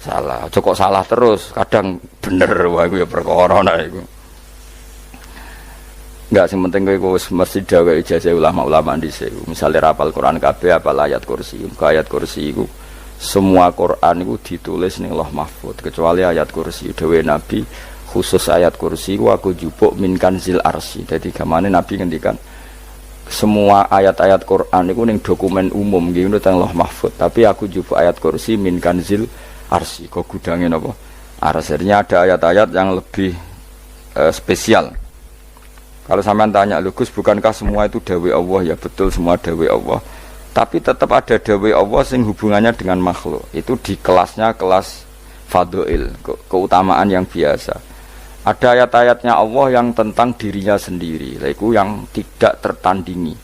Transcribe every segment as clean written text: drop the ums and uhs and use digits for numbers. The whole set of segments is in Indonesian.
salah. Kok salah terus, kadang bener wah iku ya perkara nah iku. Enggak sing penting kowe wis mesti gawe ijazah ulama-ulama dhisik. Misale rapal Quran kabeh apal ayat kursi. Ayat kursi iku semua Quran iku ditulis ning Lauh Mahfuz kecuali ayat kursi. Dewe Nabi khusus ayat kursi iku aku jupuk min kanzil arsy. Dadi gamane Nabi ngendikan semua ayat-ayat Quran iku ning dokumen umum nggih ngono teng Lauh Mahfuz. Tapi aku jupuk ayat kursi min kanzil arsy. Kok gudange napa? Arsirnya ada ayat-ayat yang lebih spesial. Kalau sampean tanya, lho Gus, bukankah semua itu dawai Allah? Ya betul, semua dawai Allah. Tapi tetap ada dawai Allah sing hubungannya dengan makhluk. Itu di kelasnya kelas fadhil, keutamaan yang biasa. Ada ayat-ayatnya Allah yang tentang dirinya sendiri, itu yang tidak tertandingi.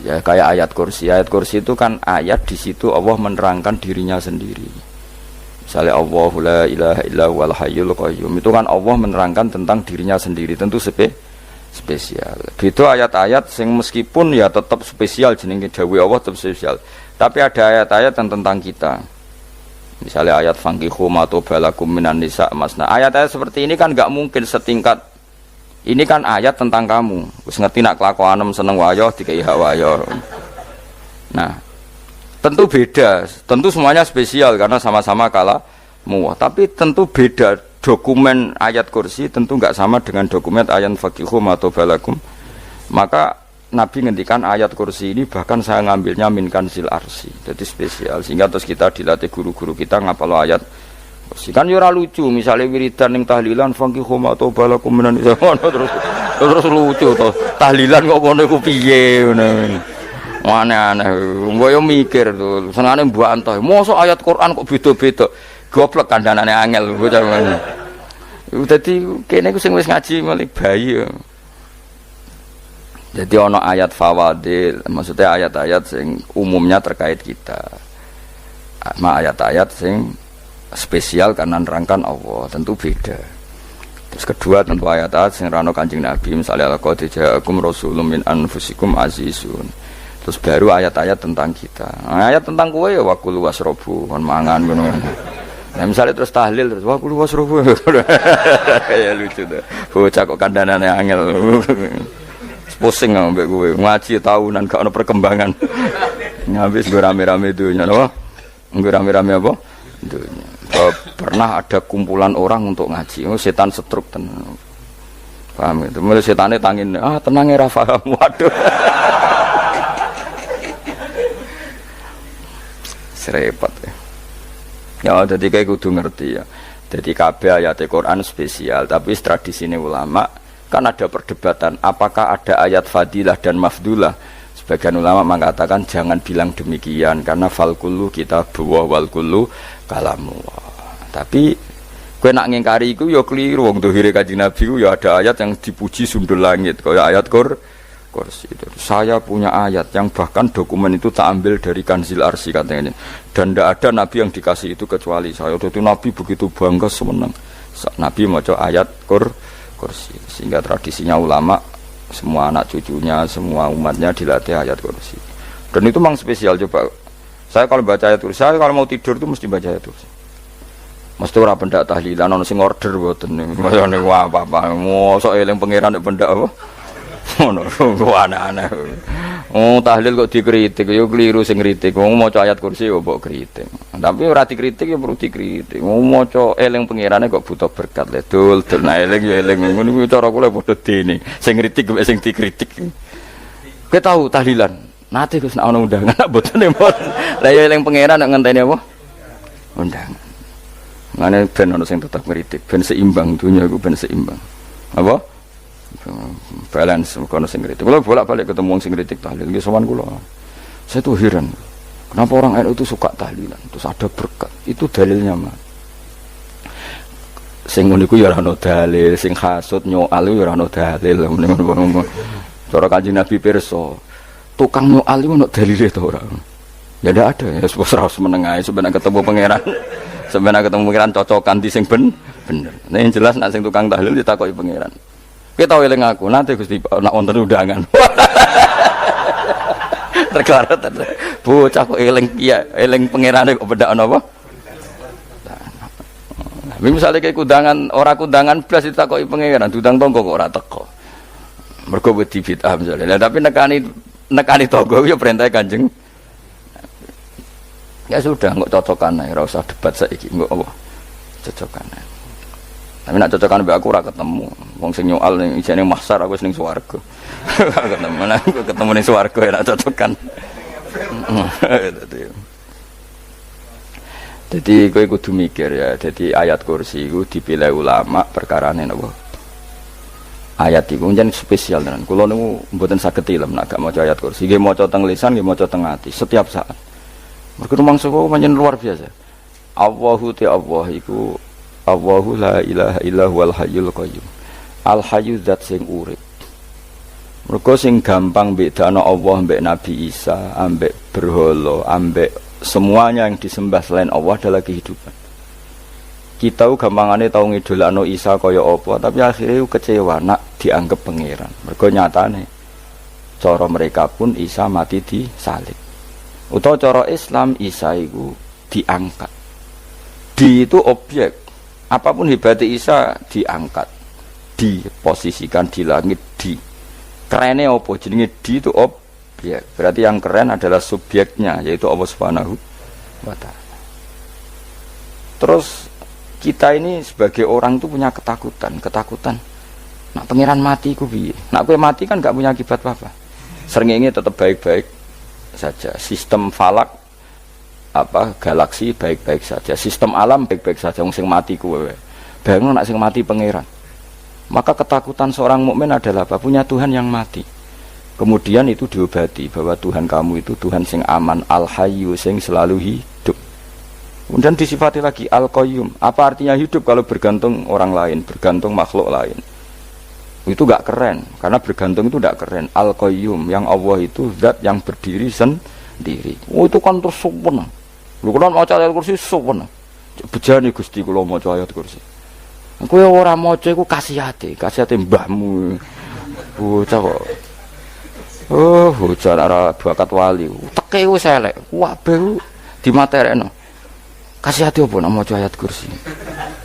Ya kayak ayat kursi. Ayat kursi itu kan ayat di situ Allah menerangkan dirinya sendiri. Misalnya Allahu la ilaha illa huwal hayyul qayyum. Itu kan Allah menerangkan tentang dirinya sendiri, tentu spesial. Itu ayat-ayat sing meskipun ya tetap spesial jenenge dawuh Allah tetap spesial. Tapi ada ayat-ayat yang tentang kita. Misalnya ayat fankihu ma tobalakum minan nisa masna. Ayat-ayat seperti ini kan enggak mungkin setingkat. Ini kan ayat tentang kamu. Wis ngerti nak kelakuanem seneng wayo dikai hak wayo. Nah, tentu beda. Tentu semuanya spesial karena sama-sama kalamu. Tapi tentu beda. Dokumen ayat kursi tentu enggak sama dengan dokumen ayat faqihu atau balakum. Maka Nabi ngendikan ayat kursi ini bahkan saya ngambilnya min kanzil arsy. Jadi spesial sehingga terus kita dilatih guru-guru kita ngapal ayat kursi. Kan yo ora lucu misalnya wiridan ning tahlilan faqihu atau balakum menan terus lucu to. Tahlilan kok ngono iku piye ngono. Aneh-aneh. Mbok yo mikir to. Senengane mbok antah. Mosok ayat Quran kok beda-beda. Goblok kandhanane angel bocah ngono. Dadi kene ku sing wis ngaji mulai bayi. Jadi ana ayat fawadil, maksudnya ayat-ayat sing umumnya terkait kita. Ayat-ayat sing spesial karena nerangkan Allah, tentu beda. Terus kedua tentu ayat-ayat sing rano Kanjeng Nabi, misalnya laqad ja'akum rasulun min anfusikum azizun. Terus baru ayat-ayat tentang kita. Ayat tentang kowe ya waqul wasrobu, kon mangan ngono. Nah misalnya terus tahlil terus wah kulo wasrobu ya lucu tuh bocah kok kandhanane angel pusing ambek kowe ngaji tahunan gak ono perkembangan habis gue rame-rame dunya apa gue rame-rame apa dunya pernah ada kumpulan orang untuk ngaji setan setruk tenan paham itu mulai setane tangin tenang ya paham waduh serepot ya. Ya, jadi kayak kudu ngerti ya. Jadi kabeh ayat Al-Quran spesial, tapi tradisinya ulama kan ada perdebatan apakah ada ayat fadilah dan mafdulah. Sebagian ulama mengatakan jangan bilang demikian karena fal kullu kitabullah wal kullu kalamullah. Tapi kowe nak ngingkari iku ya keliru wong dohire Kanjeng Nabi ku ya ada ayat yang dipuji sundul langit kaya ayat kursi itu. Saya punya ayat yang bahkan dokumen itu tak ambil dari kanzil arsy katanya. Dan tidak ada nabi yang dikasih itu kecuali saya. Itu nabi begitu bangga semenang. Nabi maca ayat kursi. Sehingga tradisinya ulama semua anak cucunya, semua umatnya dilatih ayat kursi. Dan itu memang spesial coba. Saya kalau baca ayat kursi, saya kalau mau tidur itu mesti baca ayat kursi. Mesti ora pendak tahlilan ono sing order mboten. Masane apa-apa. Mosok eling pangeran nek pendak apa? Ngono, aneh-aneh. Tahlil kok dikritik, yo keliru sing kritik. Wong maca ayat kursi yo mbok kritik. Tapi ora dikritik yo perlu dikritik. Wong maca eling pangerane kok butuh berkat le dul nah eling yo eling. Ngono kuwi cara kula padha dene. Sing kritik mek sing dikritik. Kowe tahu tahlilan? Nate Gus nek ana undangan mboten mboten. Lah yo eling pangeran nek ngenteni apa? Undangan. Ngene ben ana sing tetep kritik, ben seimbang dunya iku ben seimbang. Apa? Balance kono sing kritik. Kula bolak-balik ketemu wong sing kritik tahlil nggih sowan kula. Saya tuh heran. Kenapa orang NU itu suka tahlilan? Terus ada berkat. Itu dalilnya mah. Sing ngono iku ya ora ono dalil, sing hasud nyoal ya ora ono dalil. Cara Kanjeng Nabi pirsa, tukang nyoal iku ono dalile to ora? Ya ndak ada ya, wis ora meneng ae sebenarnya ketemu pangeran. Sebenarnya ketemu pangeran cocokan di sing bener. Nah yang jelas nek sing tukang tahlil ditakoki pangeran. Kita tahu eling aku nanti Gusti nak wonten undangan. Terklaret bocah kok eling iya eling pangerane kok bedak napa? Misalnya kayak kudangan, orang kudangan belas ditakoki pangeran, dudang tonggo kok ora teko. Mergo wedi bid'ah misalnya. Nah, tapi nekani tonggo ya perintah Kanjeng. Ya sudah, enggak cocokan ae, ora usah debat saiki, enggak apa. Cocokan ae. Tapi nak cocokan mbek aku ora ketemu. Wong sing nyoal ning ijene mahsyar aku wis ning swarga. Ketemu aku ketemu ning swarga ya nak cocokan. Jadi kowe kudu mikir ya. Jadi ayat kursi itu dipilih ulama perkarane napa? Ayat iku njen spesial tenan. Kula niku mboten saged ilem nek gak maca ayat kursi. Nggih maca teng lisan, nggih maca teng ati setiap saat. Mergo mangsa kok pancen luar biasa. Allahu ta Allah iku Allahu la ilaha illa huwal hayyul qayyum. Al hayyu zat sing urip. Mergo sing gampang bedana Allah mbek Nabi Isa, ambek berhala, ambek semuanya yang disembah selain Allah adalah kehidupan. Kita gampangane tau ngidolakno Isa kaya apa, tapi akhirnya kecewa nak dianggap pangeran. Mergo nyatane cara mereka pun Isa mati di salib. Utawa cara Islam Isa iku diangkat. Di itu objek. Apapun hebatnya Isa diangkat. Diposisikan di langit di. Kerene apa jenenge di itu objek. Ya, berarti yang keren adalah subjeknya, yaitu Allah Subhanahu wa Ta'ala. Terus kita ini sebagai orang itu punya ketakutan. Nak pangeran mati ku piye? Nak kowe mati kan gak punya akibat apa-apa. Srengenge tetap baik-baik saja. Sistem falak galaksi baik-baik saja. Sistem alam baik-baik saja. Wong sing mati kuwe. Bayangno nak sing mati pangeran. Maka ketakutan seorang mukmin adalah apa? Punya Tuhan yang mati. Kemudian itu diobati bahwa Tuhan kamu itu Tuhan sing aman, al-hayyu sing selalu hidup. Kemudian disifati lagi al-qayyum. Apa artinya hidup kalau bergantung orang lain, bergantung makhluk lain? Itu gak keren, karena bergantung itu gak keren. Al-qayyum, yang Allah itu zat yang berdiri sendiri. Oh itu kan terus sempurna. Lu kan mau ayat kursi sempurna. Bejane Gusti kula maca ayat kursi. Kowe ora maca iku kasihate mbahmu. Bocah kok. Oh, bocah ora bakat wali. Teke wis elek. Kabeh dimaterekno. Kasihate opo nek maca ayat kursi.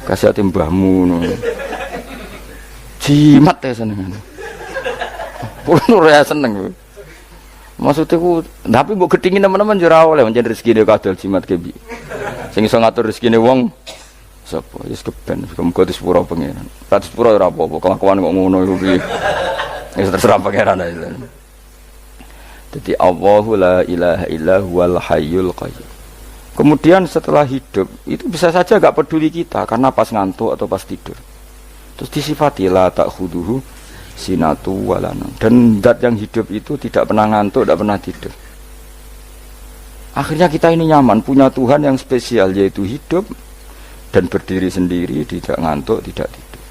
Kasihate mbahmu ngono. Jimat ya seneng. Kulo ora seneng. Maksudnya ku, tapi mbok gedhingi teman-teman yo ora oleh pancen rezekine kadol jimat ke piye. Sing iso ngatur rezekine wong sapa? Wis keben, muga disepuro pangeran. Ora disepuro ora apa-apa, kelakuan kok ngono iku piye. Wis terserah pangeran ae. Jadi Allahu la ilaha illa huwal hayyul qayyum. Kemudian setelah hidup itu bisa saja gak peduli kita karena pas ngantuk atau pas tidur. Terus disifati la ta'khuduhu sinatu walana. Dan zat yang hidup itu tidak pernah ngantuk, tidak pernah tidur. Akhirnya kita ini nyaman punya Tuhan yang spesial yaitu hidup dan berdiri sendiri, tidak ngantuk, tidak tidur.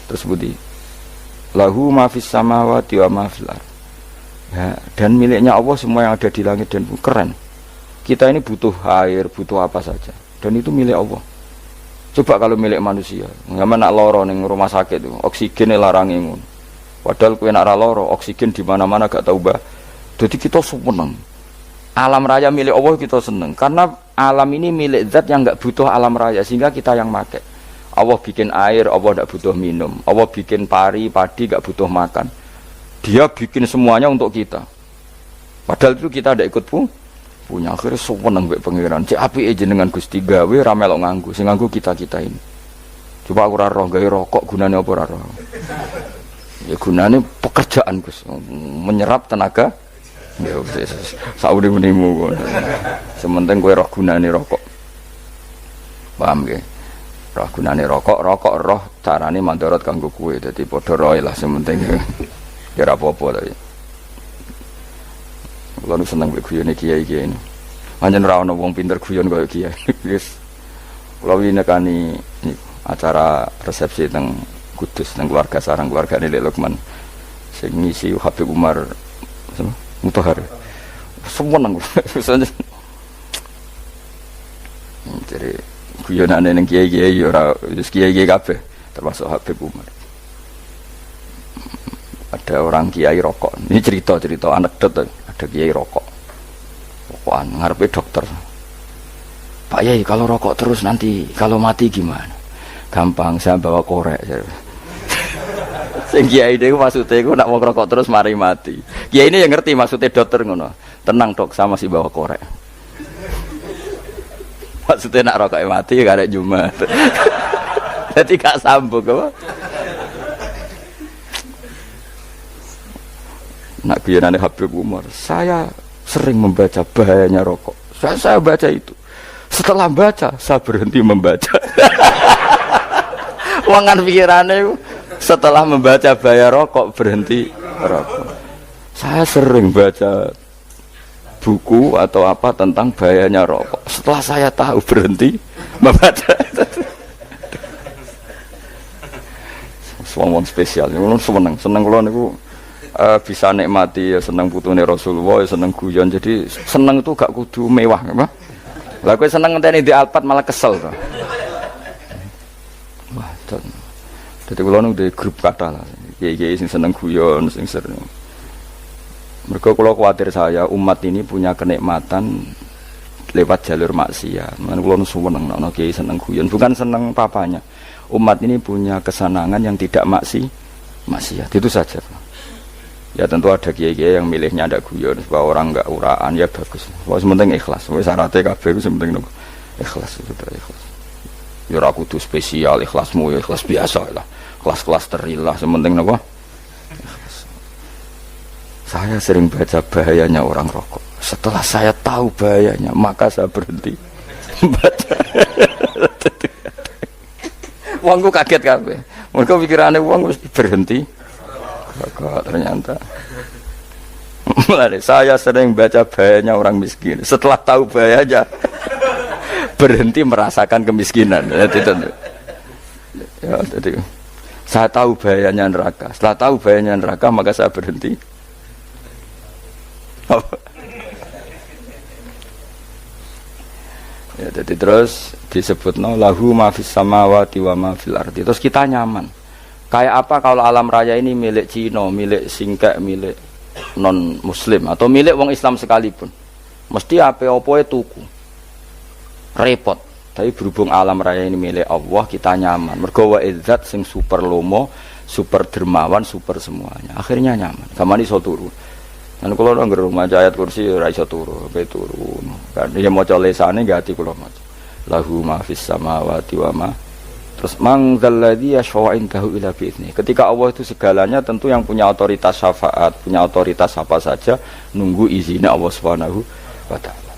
Terus budi lahu ma fis samawati wa ma fil ardh. Ya, dan miliknya Allah semua yang ada di langit dan bumi. Keren. Kita ini butuh air, butuh apa saja, dan itu milik Allah. Coba kalau milik manusia, nggak nak loro ning rumah sakit itu, oksigen larangi ngono. Padahal kowe nak loro, oksigen di mana-mana gak tahu bah. Jadi kita seneng. Alam raya milik Allah kita seneng, karena alam ini milik zat yang nggak butuh alam raya, sehingga kita yang pakai. Allah bikin air, Allah nggak butuh minum. Allah bikin padi nggak butuh makan. Dia bikin semuanya untuk kita. Padahal itu kita tidak ikut punya. Akhirnya seneng mbek pangeran. Cek apike jenengan Gusti gawe ra melok nganggo. Sing nganggo kita-kita ini. Coba aku ora roh gawe rokok gunane apa ora roh. Ya gunane pekerjaan Gus. Menyerap tenaga. Ya wis saurip-uripmu ngono. Sementing kowe roh gunane rokok. Paham nggih? Roh gunane rokok roh carane mandorot kanggo kowe. Dadi padha roe lah sementing. Ya apa-apa tapi. Kalau seneng guyone kiai-kiai ini. Hanya ora ana wong pinter guyon kaya kiai. Wis. Kalau ini nekani acara resepsi teng Kudus teng keluarga sarang keluargane Lek Lukman. Sing ngisi Habib Umar Mutahar. Semua nang. Jadi guyonane ning kiai-kiai ora wis kiai-kiai kabeh termasuk Habib Umar. Ada orang kiai rokok. Ini cerita anekdot. Ada kiai rokok. Rokokan ngarepe dokter. Pak Yai, kalau rokok terus nanti kalau mati gimana? Gampang, saya bawa korek. Sing kiai niku maksudnya iku nak wong rokok terus mari mati. Kiai ini yang ngerti maksudnya dokter ngono. Tenang dok, saya masih bawa korek. Maksudnya nak rokok mati gak ada Jumat. Jadi gak sambung apa? Nak biyanane Habib Umar, saya sering membaca bahayanya rokok. Saya baca itu. Setelah baca, saya berhenti membaca. Wangan pikirannya setelah membaca bahaya rokok berhenti rokok. Saya sering baca buku atau apa tentang bahayanya rokok. Setelah saya tahu berhenti membaca. Wong spesial, seneng kalau niku bisa nikmati, ya seneng putune Rasulullah, ya seneng guyon. Jadi seneng itu gak kudu mewah, apa? Lah kowe seneng ngenteni di Alphard malah kesel to. Wah, jadi kalau nung di grup kata lah, kiai sing seneng guyon, sing sering. Mereka kalau khawatir saya umat ini punya kenikmatan lewat jalur maksiat. Mana kalau nung seneng, nong kiai seneng guyon, bukan seneng papanya. Umat ini punya kesenangan yang tidak maksiat, itu saja. Ya tentu ada kiai-kiai yang milihnya ada guyon supaya orang enggak uraan, ya bagus. Wah sementing ikhlas, wah syaratnya kabeh itu sementing ikhlas, sudah ikhlas. Ya ora kudu spesial, ikhlasmu ya ikhlas biasa lah. Kelas-kelas terilah sementing napa? Ikhlas. Saya sering baca bahayanya orang rokok. Setelah saya tahu bahayanya, maka saya berhenti baca. Wongku kaget kabeh. Mergo pikirane wong wis berhenti. Kok ternyata. Mulai saya sering baca bahayanya orang miskin. Setelah tahu bahayanya berhenti merasakan kemiskinan. Ya, jadi saya tahu bahayanya neraka. Setelah tahu bahayanya neraka maka saya berhenti. Ya, jadi terus disebutno lahu ma fis samawati wa ma fil ardi. Terus kita nyaman. Kayak apa kalau alam raya ini milik Cina, milik singkek, milik non muslim atau milik wong Islam sekalipun. Mesti apa-apa tuku. Repot. Tapi berhubung alam raya ini milik Allah, kita nyaman. Mergo wa izzat sing super lomo, super dermawan, super semuanya. Akhirnya nyaman. Gamane iso turu. Kan kula nang rumah ayat kursi ora iso turu, pe turu. Kan ya maca lesane nggih ati kula maca. Lahu ma fis samawati wa ma. Terus man dzalladzi yashfa'u indahu illa bi'idznih. Ketika Allah itu segalanya, tentu yang punya otoritas syafaat, punya otoritas apa saja nunggu izinnya Allah Subhanahu wa taala.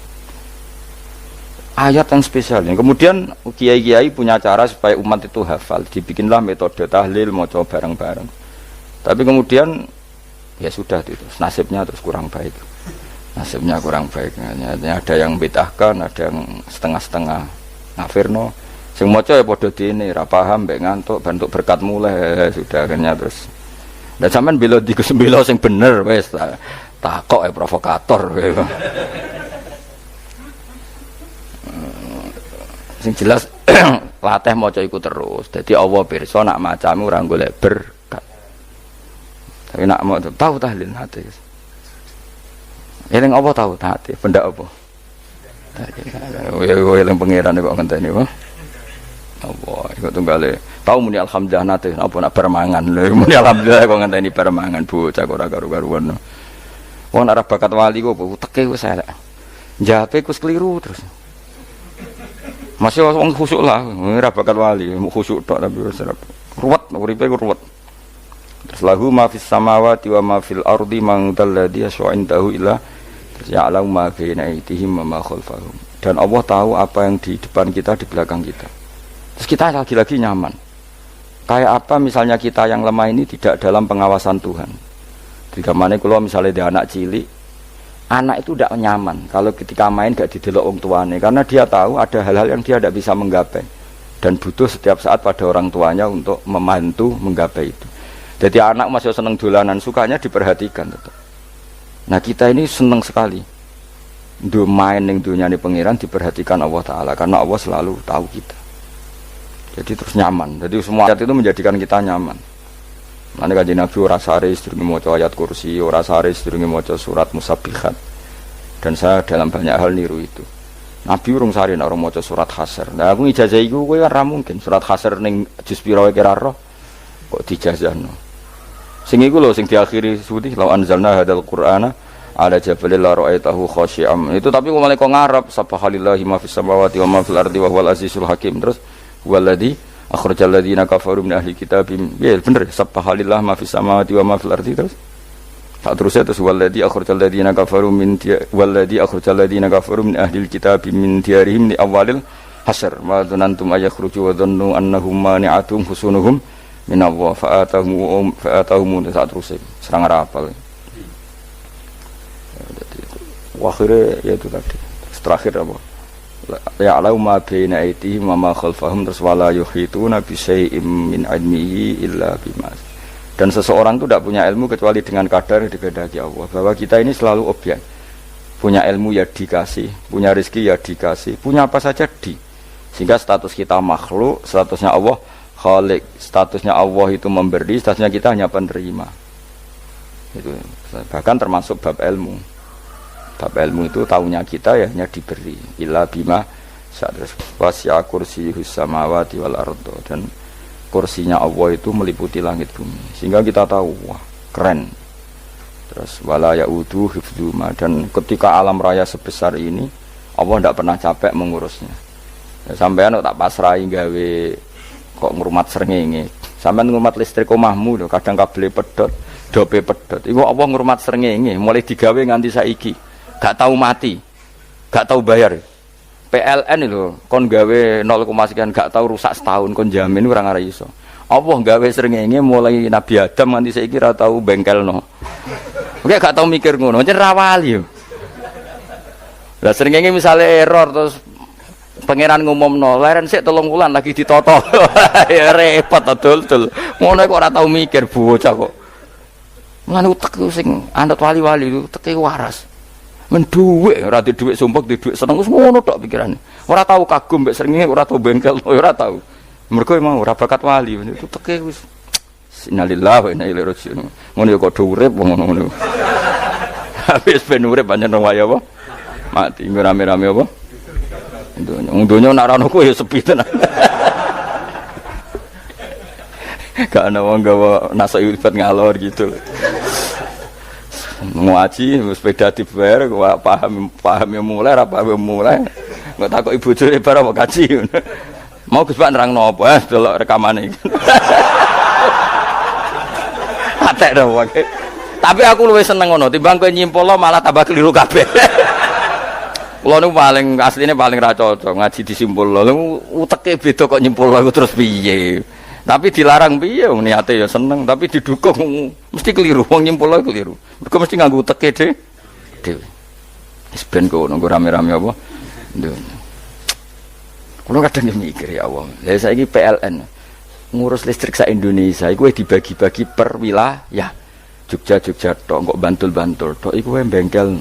Ayat yang spesial. Kemudian kiai-kiai punya cara supaya umat itu hafal. Dibikinlah metode tahlil maca bareng-bareng. Tapi kemudian ya sudah itu nasibnya terus kurang baik, nasibnya kurang baik. Ada yang bedahkan, ada yang setengah-setengah ngafirno. Sing maca ya padha dene ra paham mbek ngantuk bentuk berkat mulai sudah akhirnya terus. Dan sampean bela dikesembelo sing bener wis takok provokator. Sing jelas latih maca iku terus. Dadi Allah pirsa nak macamu ora golek berkat. Tapi nak mau tahu tahlil hati. Eling apa tahu hati? Benda apa? Eling pangeran kok ngenteni apa? Allah, iku tunggale. Tahu muni alhamdulillah nate apa nak permangan. Lho muni alhamdulillah kok ngenteni permangan bocah ora karu-karuan. Wong nek bakat wali kok teke wis elek. Njape kus keliru terus. Masih wong khusuk lah, ora bakat wali, khusuk tok tapi wis ruwet, uripe ruwet. Terus lahu ma fis samawati wa ma fil ardi man dalladhi yashfa'u indahu illa ya'lamu ma baina aydihim wa ma khalfahum. Dan Allah tahu apa yang di depan kita, di belakang kita. Terus kita lagi-lagi nyaman. Kayak apa misalnya kita yang lemah ini tidak dalam pengawasan Tuhan. Jika mana kalau misalnya dia anak cilik, anak itu tidak nyaman kalau ketika main gak didelok wong tuane, karena dia tahu ada hal-hal yang dia tidak bisa menggapai dan butuh setiap saat pada orang tuanya untuk membantu menggapai itu. Jadi anak masih seneng dolanan, sukanya diperhatikan tetap. Nah kita ini seneng sekali main ning dunyane pangeran diperhatikan Allah Ta'ala, karena Allah selalu tahu kita. Jadi terus nyaman. Jadi semua ayat itu menjadikan kita nyaman. Nanti Kanjeng Nabi ora sare sedurunge maca ayat kursi, ora sare sedurunge maca surat Musabbihat. Dan saya dalam banyak hal niru itu. Nabi urung sari nek ora maca surat Hasyr. Lah aku ijazah iku kowe kan ra mungkin surat Hasyr ning juz pira wae kira roh kok dijazahno. Sing iku lho sing diakhiri suti law anzalna hadzal qur'ana ala jabalil la ra'aitahu khashi'am. Itu tapi kok malah kok ngarep subhanallahi ma fis samawati wa ma fil ardi wa huwal azizul hakim. Terus waladzi akhrajal ladzina kafaru min ahli kitab. Ya bener subhanallahi ma fis samawati wa ma fil ardi terus. Tak terusnya terus waladzi akhrajal ladzina kafaru min waladzi akhrajal ladzina kafaru min ahli kitab min diyarihim li awalil hasr. Ma dzanantum ayakhruju wa dhannu annahum mani'atum husunuhum min Allah fa'atahum saat terusnya serang rapal. Akhirnya ya itu tadi terakhir apa ya alau ma baina aitihim wa ma khalfahum terus wala yuhituna bi syai'in min ilmihi illa bima. Dan seseorang itu tidak punya ilmu kecuali dengan kadar yang dikehendaki Allah. Bahwa kita ini selalu objek, punya ilmu ya dikasih, punya rezeki ya dikasih, punya apa saja sehingga status kita makhluk, statusnya Allah khalik, statusnya Allah itu memberi, statusnya kita hanya penerima. Itu bahkan termasuk bab ilmu. Bab ilmu itu tahunya kita ya hanya diberi illa bima sadras wasi'a kursiyus samawati wal ardo, dan kursinya Allah itu meliputi langit bumi sehingga kita tahu wah keren. Terus wala ya'udu hifdzuma, dan ketika alam raya sebesar ini Allah tidak pernah capek mengurusnya. Ya, sampean tak pasrahi gawe kok ngrumat srengenge, sampean ngrumat listrik omahmu lho kadang kabel pedhot dope pedhot iku Allah ngrumat srengenge mulai digawe nganti saiki gak tahu mati, gak tahu bayar. PLN itu kon gawe 0, sekian gak tahu rusak setahun kon jamin ora ngara iso. Allah gawe srengenge mulai Nabi Adam nganti saiki ora tahu bengkelno. Oke gak tahu mikir ngono, jen ra wali yo. Lah srengenge misale error terus pangeran ngumumno leren sik 3 wulan lagi ditoto. Ya repot dul. Ngono kok ora tahu mikir bocah kok. Lan utek sing anut wali-wali uteke waras. Menduwek ora di dhuwit sumpek di dhuwit seneng wis ngono tok pikirane. Ora tahu kagum mbek srengenge, ora tahu bengkel, ora tahu. Mergo emang ora bakat wali itu teke wis innalillahi wa inna ilaihi raji'un. Ngono ya kok urip ngono. Habis ben urip pancen waya apa? Mati rame-rame apa? Donya nak ana ku ya sepi tenan. Gak ana wong gawa nasa urip ngalor gitu. Ngaji sepeda dibayar paham yang mulai apa yang mulai nggak takut ibu juri barang mau kaji mau Gus Pak nerangno apa delok rekamane iki atek dong wae tapi aku luwih seneng ngono timbang kowe nyimpul malah tambah keliru kabeh. Kula niku paling asline paling ra cocok ngaji disimpul lho uteke beda kok nyimpul terus piye. Tapi dilarang piye wong niate ya seneng, tapi didukung mesti keliru, wong nyimpul keliru. Mergo mesti nganggo teke dhewe. Wis ben kono rame-rame apa? Ndonyo. Kulo kadang mikir ya Allah. Lah saiki PLN ngurus listrik sak Indonesia iku dibagi-bagi per wilayah. Jogja tok, kok Bantul tok iku wae bengkel.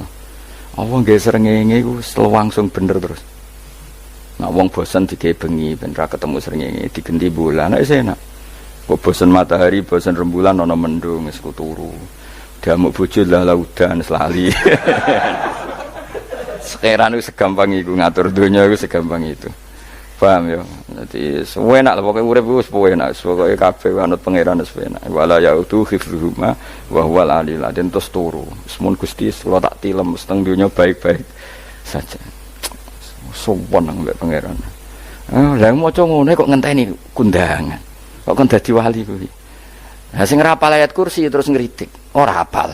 Allah nggih srengenge iku langsung bener terus. Nah wong bosan digawe bengi ben ra ketemu srengenge digenti bulan nek enak. Kok bosan matahari, bosan rembulan ana mendung wis turu. Damuk bojo lah laudan selali. Sekarang itu segampang itu ngatur dunia itu segampang itu. Paham ya? Jadi enak lah pokoknya urip wis enak, pokoke kabeh anut pangeran wis enak. Wala yautu hifdzuhuma wa huwal alil azim terus turu. Semun Gusti kula tak tilem seteng dunia baik-baik saja. Sopan nang mbek pangeran. Lah maca ngene kok ngenteni kundangan. Kok kon dadi wali kuwi. Lah sing ora hafal ayat kursi terus ngritik, ora hafal.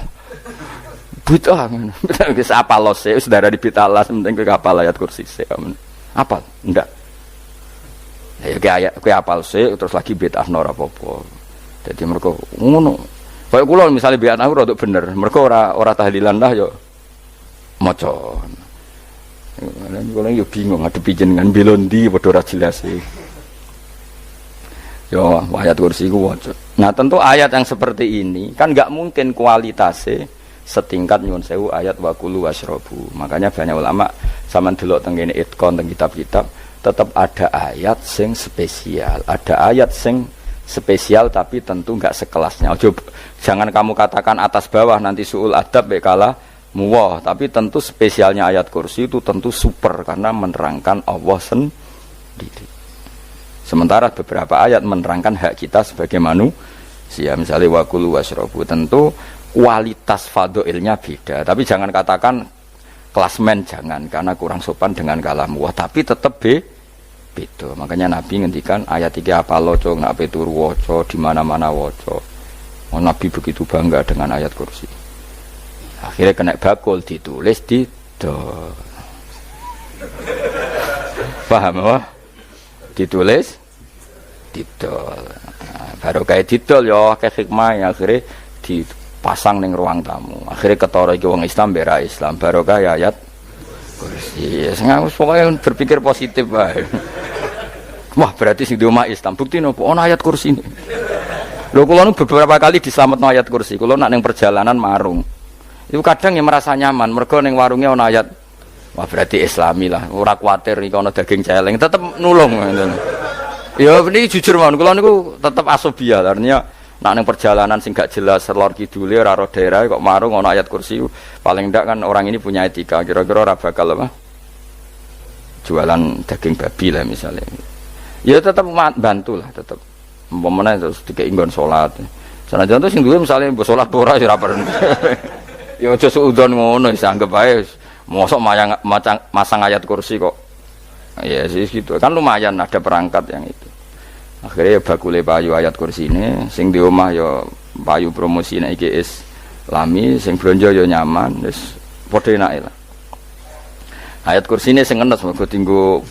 Buta ngono. Wis hafal lose wis darah di bitalas penting kowe hafal ayat kursi sik. Hafal? Enggak. Ya kowe hafal sik terus lagi bid'ahno ora apa-apa. Dadi mergo ngono. Kaya kula misale bid'ah ora bener, mergo ora tahlilan lah yo maca. Kalau yo bingung ngadepi jenengan belondi padha ora jelas iki. Yo ayat kursi ku waca. Nah, tentu ayat yang seperti ini kan enggak mungkin kualitasnya setingkat nyuwun sewu ayat waqulu wasrobu. Makanya banyak ulama sampean delok teng kene itqon teng kitab-kitab tetap ada ayat sing spesial. Ada ayat sing spesial tapi tentu enggak sekelasnya. Jangan kamu katakan atas bawah nanti suul adab kalah muwah, tapi tentu spesialnya ayat kursi itu tentu super karena menerangkan Allah sendiri. Sementara beberapa ayat menerangkan hak kita sebagai manusia, misalnya wakulu wasrobu, tentu kualitas fadhilnya beda. Tapi jangan katakan klasmen, jangan, karena kurang sopan dengan kalam muwah, tapi tetap beda. Makanya Nabi ngendikan ayat 3 apa loco, nak peturu woco, di mana-mana woco. Nabi begitu bangga dengan ayat kursi. Akhirnya kena bakul ditulis di paham apa? Ditulis didol. Baru kayak didol ya kayak hikmah ya, akhirnya dipasang ning ruang tamu. Akhirnya ketara iki wong Islam bera Islam baru kayak ayat kursi. Sengaus pokoknya berpikir positif wae. Wah, berarti sing di omah Islam bukti nopo ana ayat kursi ini. Lho kula nu beberapa kali dislametno ayat kursi. Kula nak ning perjalanan marung. Itu kadang ya merasa nyaman mergo ning warunge ana ayat. Wah, berarti Islami lah. Ora kuwatir iki ana daging celeng, tetep nulung ngoten. Ya ini jujur mawon, kula niku tetep asobia, artinya nak ning perjalanan sing gak jelas lor kidule ora ro daerah kok marung ana ayat kursi, paling ndak kan orang ini punya etika, kira-kira ora bakal apa? Jualan daging babi lah misalnya. Ya tetep bantu lah, tetep. Umpamane terus dikek nggon salat. Sanajan to sing duwe misale mbok salat ora ya ora perlu. Ya aja suudon ngono, wis anggap ae mosok masang ayat kursi kok. Ya sih gitu kan lumayan ada perangkat yang itu. Akhirnya ya bakule payu ayat kursi ini, sing di omah ya payu promosi nek iki Islami, sing blonjo ya nyaman, wis padha enake lah. Ayat kursi ini sing enes mergo tinggo.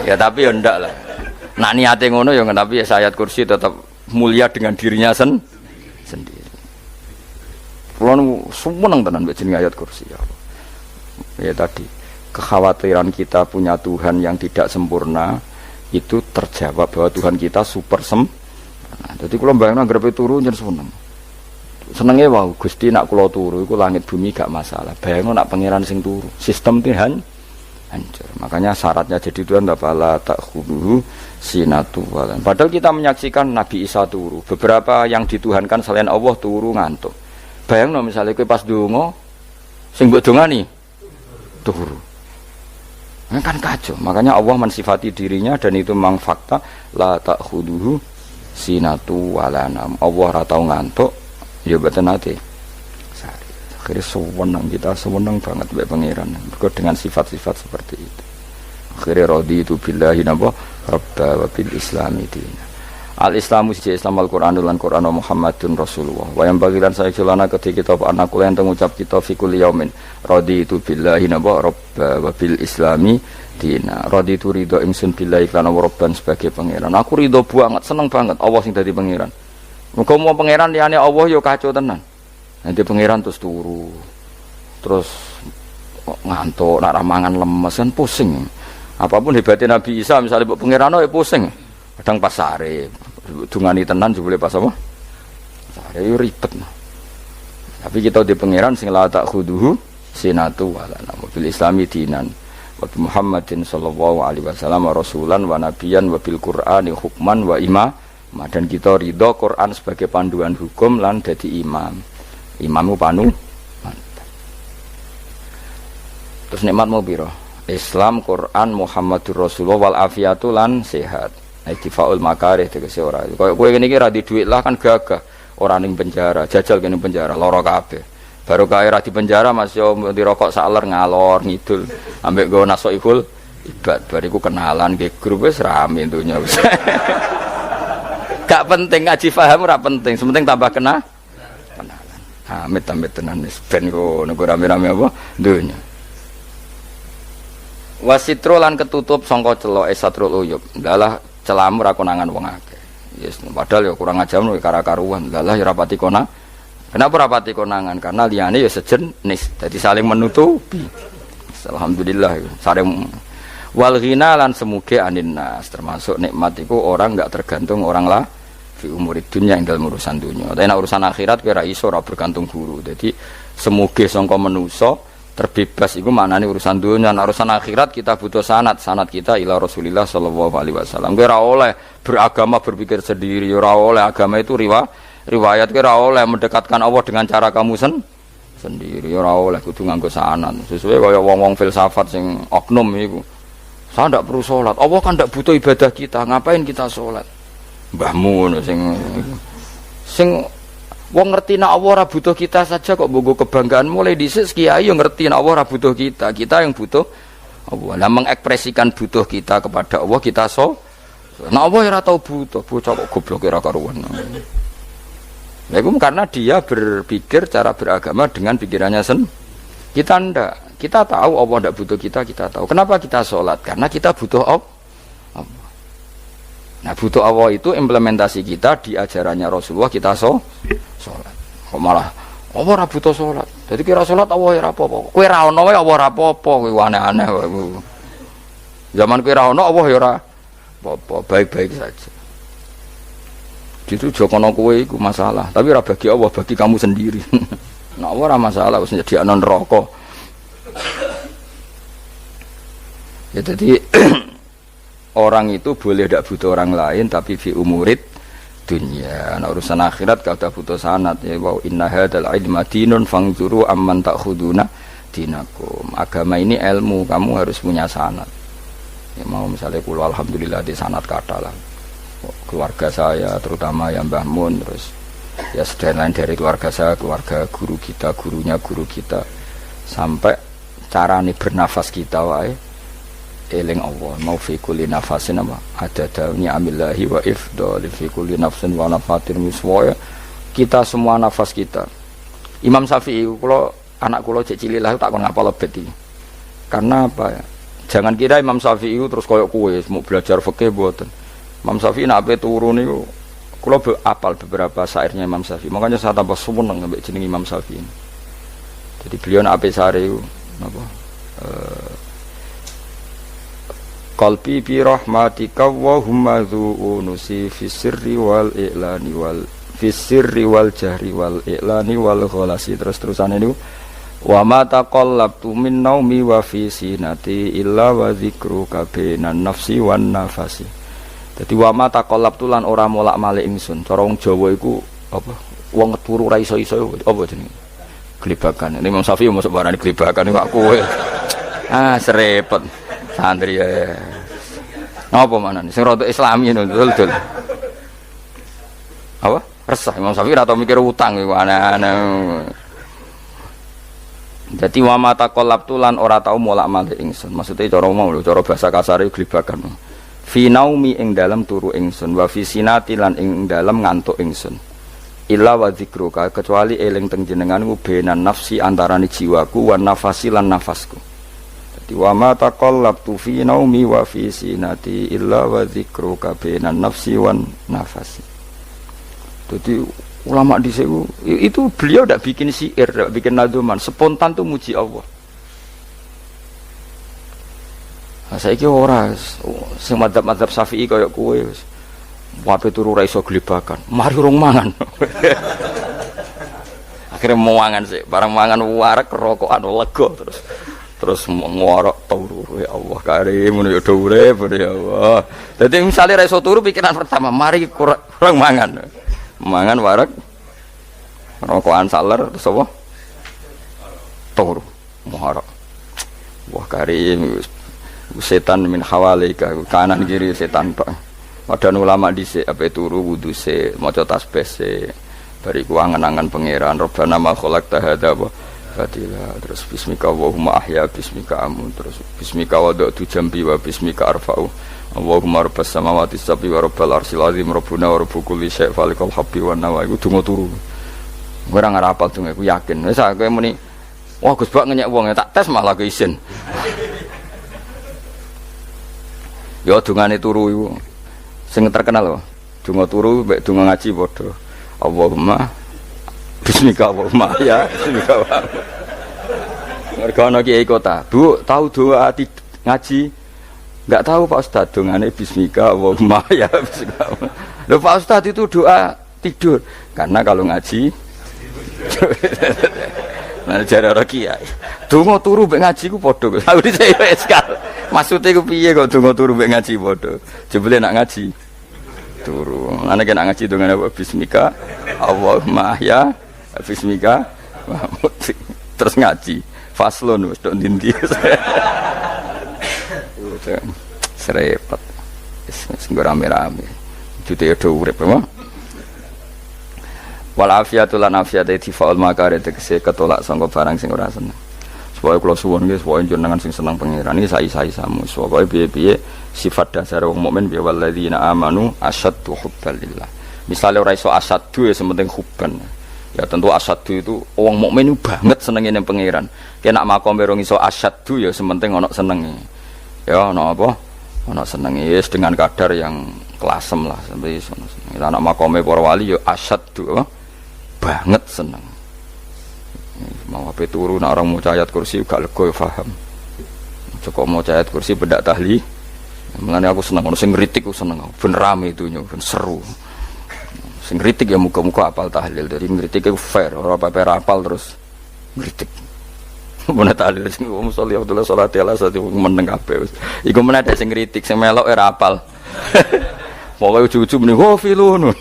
Ya tapi ya ndak lah. Nak niate ngono ya tapi ya ayat kursi tetap mulia dengan dirinya sendiri. Kulo seneng tenan mbek jenenge ayat kursi ya. Ya tadi kekhawatiran kita punya Tuhan yang tidak sempurna itu terjawab bahwa Tuhan kita super sempurna. Jadi kalau bayangin anggape turu nyen senengnya wow Gusti nak kula turu iku langit bumi gak masalah. Bayangin nak pangeran sing turu sistem Tuhan hancur. Makanya syaratnya jadi Tuhan la ta'khudhu sinatu walan. Padahal kita menyaksikan Nabi Isa turu. Beberapa yang dituhankan selain Allah turu ngantuk. Bayangno misalnya kowe pas donga sing mbok dongani turu. Ini kan kacau, makanya Allah mensifati dirinya dan itu memang fakta la ta'khudhuhu sinatu walanam. Allah ora tau ngantuk, ya mboten nate. Akhirnya sewenang kita, sewenang banget mbek pangeran. Mergo dengan sifat-sifat seperti itu. Akhirnya raditu billahi napa rabba wa bil islami dina. Al-Islamu siji Islam Al-Qur'an lan Qur'an Muhammadun Rasulullah. Wa yang bagilan saya celana ketika kita anak kula enten ngucap kita fi kulli yaumin raditu billahi naba rabba wa bil islami dina. Raditu ridho ingsun billahi lan rabban sebagai pangeran. Aku ridho banget, seneng banget Allah sing dadi pangeran. Muga mau pangeran liyane Allah ya kacau tenan. Nanti pangeran terus turu. Terus ngantuk, nak ramangan lemes kan pusing. Apapun hebatnya Nabi Isa misalnya mbok pangeran ya pusing. Kadang pas sare, dungani tenan jebule pas apa? Sare yo ribet. Tapi kita di pangeran sing la ta'khudhuhu sinatu wala bil islami dinan wa Muhammadin sallallahu alaihi wasallam rasulan wa nabiyan wa bil qur'ani hukman wa imam. Dan kita ridho Quran sebagai panduan hukum lan dadi imam. Imammu panu. Terus nikmat mau piro? Islam, Quran, Muhammadur Rasulullah wal afiatu lan sehat. Iktifaul makarih tegese ora. Kaya kowe ngene iki ra di dhuwit lah kan gagah. Ora ning penjara, jajal kene penjara lara kabeh. Baru kae ra di penjara Mas yo dirokok saler ngalor ngidul. Ambek nggo nasoikul ibad bariku kenalan nggih grup wis rame donya wis. Gak penting ngaji paham ora penting, sementing tambah kenalan. Amit-amit tenan wis ben ngono rame-rame apa donya. Wasitro lan ketutup sangka celok satrul uyub. Dalah celamur aku nangan wong akeh. Yes, padahal ya kurang ajar lho kara-karuan. Dalah ya rapati kona. Kenapa rapati konangan? Karena liyane ya sejenis. Jadi saling menutupi. Alhamdulillah saling wal ghina lan semuge aninnas termasuk nikmat iku orang enggak tergantung orang lah fi umurid dunya ing dalem urusan dunya. Tapi nek urusan akhirat kowe ora iso ora bergantung guru. Jadi semuge sangka manusa terbebas itu maknanya urusan dunia. Urusan akhirat kita butuh sanad kita ila Rasulillah sallallahu alaihi wasallam. Kowe ora oleh beragama berpikir sendiri, ora oleh agama itu Riwayat kira oleh mendekatkan Allah dengan cara kamu sendiri, ora oleh kudu nganggo sanad. Sesuai kaya wong-wong filsafat sing oknum iku. Saya ndak perlu sholat. Allah kan ndak butuh ibadah kita. Ngapain kita sholat? Mbahmu ngono sing wong ngerti nek Allah ora butuh kita saja kok bogo kebanggaan mulai dhisik kiai yo ngerti nek Allah ora butuh kita. Kita yang butuh Allah. Lah mengekspresikan butuh kita kepada Allah kita nek Allah ora tau butuh, bocah kok goblok ora karuan. Nah, itu karena dia berpikir cara beragama dengan pikirannya kita ndak. Kita tahu Allah ndak butuh kita tahu. Kenapa kita sholat? Karena kita butuh Allah. Nah, butuh Allah itu implementasi kita di ajarannya Rasulullah kita sholat. Kok malah Allah ora butuh sholat. Jadi kira sholat Allah ora apa-apa. Kowe ra ono wae Allah ora apa-apa, kowe aneh-aneh wae. Zaman kowe ra ono Allah ya ora apa-apa, baik-baik saja. Itu jokono kowe iku masalah, tapi ora bagi Allah, bagi kamu sendiri. Nah, Allah ora masalah wis nyediakno neraka. Ya jadi orang itu boleh tidak butuh orang lain tapi fi umurid dunia. Nah, urusan akhirat kalau butuh sanad ya wa inna hadzal ilma dinun fangzuru amman ta'khuduna dinakum. Agama ini ilmu, kamu harus punya sanad. Ya mau misalnya kula alhamdulillah di sanad kata lah. Keluarga saya terutama yang Mbah Mun terus ya sedaya lain dari keluarga saya, keluarga guru kita, gurunya guru kita sampai carane bernafas kita wae eling Allah mau fi kulli nafasin apa ada dauni amillahi wa ifdal fi kulli nafsin wa nafatin miswaya kita semua nafas kita. Imam Syafi'i kula anak kula cek cilik lah tak kon ngapal lebet iki. Karena apa ya? Jangan kira Imam Syafi'i terus koyo kowe mau belajar fikih mboten. Imam Syafi'i nek ape turu niku kula apal beberapa syairnya Imam Syafi'i. Makanya saya tambah seneng ambek jeneng Imam Syafi'i. Jadi beliau nek ape sare napa qalbi bi rahmatika wa humma dzu'unusi fi sirri wal i'lani wal fi sirri wal jahri wal i'lani wal ghalasi terus-terusane niku wa ma taqallabtu min naumi wa fi sinati illa wa dzikruka bainan nafsi wan nafasi. Dadi wa ma taqallabtu lan ora molak-malik ingsun. Cara wong Jawa iku apa wong turu ra iso-iso apa jenenge? Glebakan. Ini Imam Syafi'i masuk barani glebakan kok kowe. Serepet. Santri ya. Apa manane? Sing rada Islami ngono dul. Apa? Resah Imam Syafi'i ora tau mikir utang iku aneh-aneh. Dadi wa mata qalabtu lan ora tau molak-malik ingsun. Maksude cara mau lho, cara bahasa kasare glebakan. Fi naumi ing dalem turu ingsun, wa fi sinati lan ing dalem ngantuk ingsun. Illa wa dzikruka kecuali eling teng jenenganmu benan nafsi antarane jiwaku wan nafasi lan nafasku. Wa ma taqallabtu fi naumi wa fi sinati illa wa dzikruka bainan nafsi wan nafasi. Jadi ulama di situ itu beliau tidak bikin syair, tidak bikin nazuman, spontan tuh muji Allah. Nah, saiki ora sing madzhab Syafi'i kaya kowe wis wape turu ra iso glebakan. Mari rong mangan. Akhirnya mau mangan sih, barang mangan warek rokokan lega terus ngorok turu ya Allah karim ngono ya urip ya Allah. Dadi misale ra iso turu pikiran pertama mari kurang mangan wareg rokokan saler terus apa turu ngorok. Wah karim setan min hawalika kanan kiri setan tok. Padahal ulama dhisik ape turu wudu se maca tasbih se bariku angen-angen pangeran Rabbana ma khalaqta hadza Fatilah terus bismika Allahumma ahya bismika amun terus bismika wada'tu jambi wa bismika arfa'u Allahumma rabbas samawati sab'i wa rabbal arsyil azim rabbuna wa rabbu kulli syai' falikal habbi wa nawa iku donga turu ora ngarapal donga iku yakin wis kowe muni wah Gus Bak ngenyek wong tak tes malah ke isin ya dongane turu iku sing terkenal wae donga turu mek donga ngaji padha Allahumma bismika Allahumma ya bismika mereka ana kiai kota Bu tahu doa ngaji enggak tahu Pak Ustaz dongane bismika Allahumma ya bismika lho Pak Ustaz itu doa tidur karena kalau ngaji nah jare ora kiai donga turu mek ngaji ku padha aku dhisik wis kal maksude ku piye kok donga turu mek ngaji padha jebule nak ngaji turu. Ana kena ngaji dengan apa bismika Allahumma ya bismika terus ngaji faslun wis tok ndi-ndi. Serepet. Wis rame-rame. Jute yo urip apa? Wal afiatu lan afiate difaul makare tegese ketolak sangka barang sing ora seneng. Supaya kula suwun nggih supaya jenengan sing seneng pangeran iki sai-sai samu. Supaya piye-piye sifat dasar wong mukmin bi walladzina amanu asyaddu hubbalillah. Misale ora iso asyaddu ya sementing hubban. Ya tentu asyaddu itu wong mukmin banget senenge ning pangeran. Kena makome rong iso asyaddu ya sementing ana senenge. Ya ana apa? Ana senenge wis dengan kadar yang klasem lah sampai sono. Anak makome para wali ya asyaddu banget seneng. Mau apa turu nak orang mau ayat kursi gak lega ya paham. Cukup mau ayat kursi bedak tahli. Mulane aku seneng ono sing ngritik aku seneng. Ben rame itunya, ben seru. Sing ngritik ya muga-muga apal tahlil. Dari ngritik iku fair, ora paper apal terus ngritik. Mun tahlil sing musolli Abdullah sallallahu alaihi wasallam meneng kabeh wis. Iku meneh sing ngritik sing melok ora apal. Pokoke ujug-ujug muni wo filun.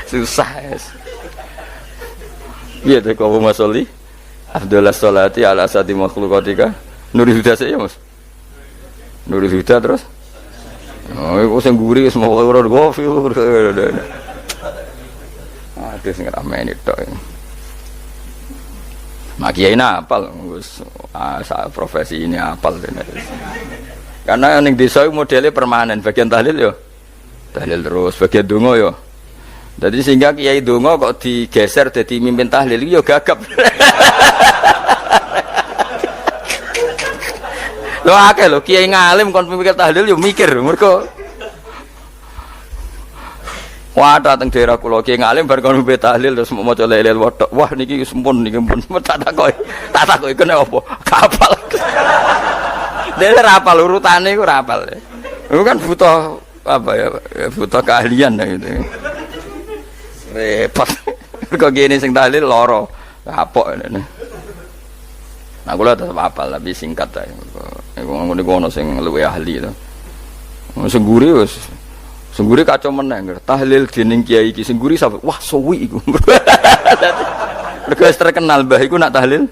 Susah. Iya deh kau masoli Abdullah Salati ala asadi makhlukatika Nurul Huda saya mas Nurul Huda terus aku sengguri semua orang gofil aduh sing ramen itu makiai apal profesi ini apal karena yang desa modelnya permanen bagian tahlil yo tahlil terus bagian dongo yo. Jadi sehingga kiai dongo kok digeser jadi mimpin tahlil yo gagap. Lho akeh lho kiai ngalim kon mikir tahlil yo mikir mergo wah dateng daerah kula kiai ngalim bar kon mimpin tahlil terus maca la ilaha illallah. Wah niki sempun niki pun tak takoki kene apa? Kapal. Dene ra apal urutane iku ora apal. Iku kan butuh apa ya? Butuh keahlian gitu. Repot. Kok gini sing tahlil loro. Kapok ngene. Nah kula tetep apal tapi singkat ae. Iku ngono sing luwih ahli to. Sing guri wis sing guri kacau meneh. Tahlil dening kiai iki sing guri sampe wah suwi iku. Mergo terkenal mbah iku nak tahlil.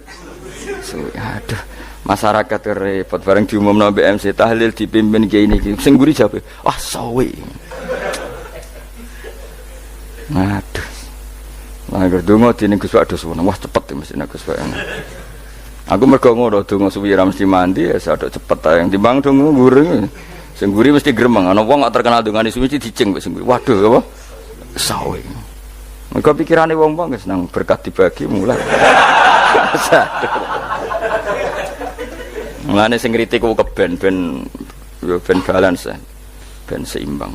Suwi. Aduh. Masyarakat repot bareng diumumno BMC tahlil dipimpin kiai niki. Sing guri jape, wah suwi. Aduh. Lah gerdungo dene Gus Pak dos wah cepet mesti nek Gus Pak. Aku mergo ngono donga suwi ra mesti mandi ya sadok cepet ae timbang donga nguri. Sing nguri mesti gremeng ana wong gak terkenal dongane suwi mesti dicing wis nguri. Waduh apa? Sawe. Mergo pikirane wong-wong wis nang berkat dibagi mulai. Mulane sing kritik ku keben ben balance ben seimbang.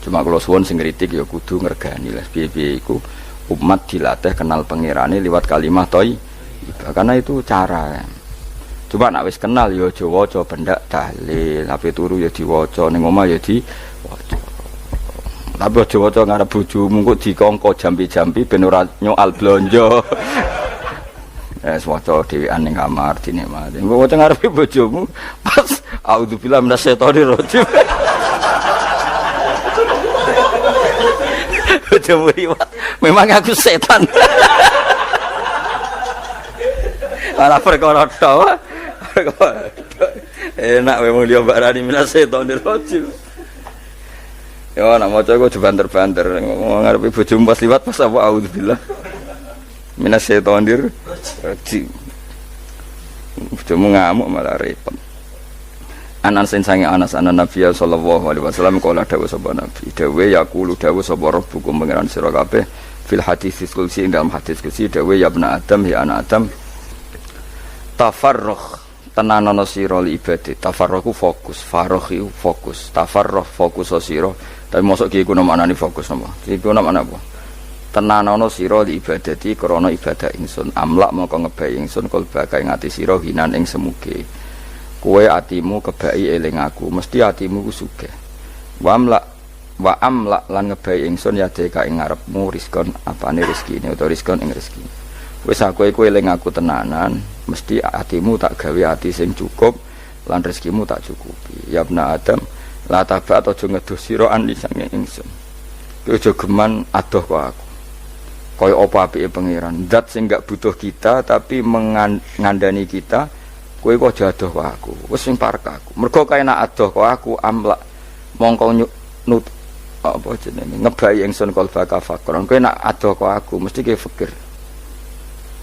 Cuma kalau suwon sing kritik ya kudu ngergani lah piye-piye iku umat dilatih kenal pangerane liwat kalimah thayyibah karena itu cara. Coba nek wis kenal ya aja waca bendak tahlil, tapi turu ya diwaca ning omah ya diwaca. Tapi aja waca ngarep bojomu kok dikongko jampi-jampi ben ora nyoal blonjo. Waca dhewean ning kamar dinikmati. Engko waca ngarepe bojomu pas auzubillahi minasyaitonir rajim. Bojomu riwat, memang aku setan. Ora perkara tok. Enak memang dia barani minasyaitonir rajim. Ya nak maca kok banter-banter ngarepe bojomu pas liwat pas apa auzubillah. Minasyaitonir rajim. Bojomu ngamuk malah repot. Anas sange Anas anan Nabi sallallahu alaihi wasallam kala dawuh sapa Nabi dawuh yaqulu dawuh sapa rabbukum pangeran sira kabeh fil hadis qudsi ing dalam hadis qudsi dawuh ya ibnu adam ya anak adam tafarruh tenanono sira li ibadah tafarruhu fokus farruhi fokus tafarruh fokus sira tapi mosok iki kuwi maknane fokus napa iki kuwi maknane apa tenanono sira li ibadati krana ibadah ingsun amlak mongko ngebayi ingsun kalbaka ing ati sira hinan ing semuge kowe atimu kebaki eling aku mesti atimu ku sugih wa amlak lan ngebayi ingsun ya deka ing ngarepmu rizkon apane rezekine utawa rizkon ing rezeki wis aku iku eling aku tenanan mesti atimu tak gawe ati sing cukup lan rezekimu tak cukupi. Ya ibna Adam, la taba atau aja ngedoh sira an lisange ingsun. Kowe aja geman adoh kok aku. Kaya apa apike pangeran, zat sing gak butuh kita tapi mengandani kita, kowe kok aja adoh kok aku. Wis sing parek aku. Mergo kae nak adoh kok aku amlak mongko nut apa jenenge ngebai ingsun kalbaka fakron. Kowe nak adoh kok aku mesti kowe fikir.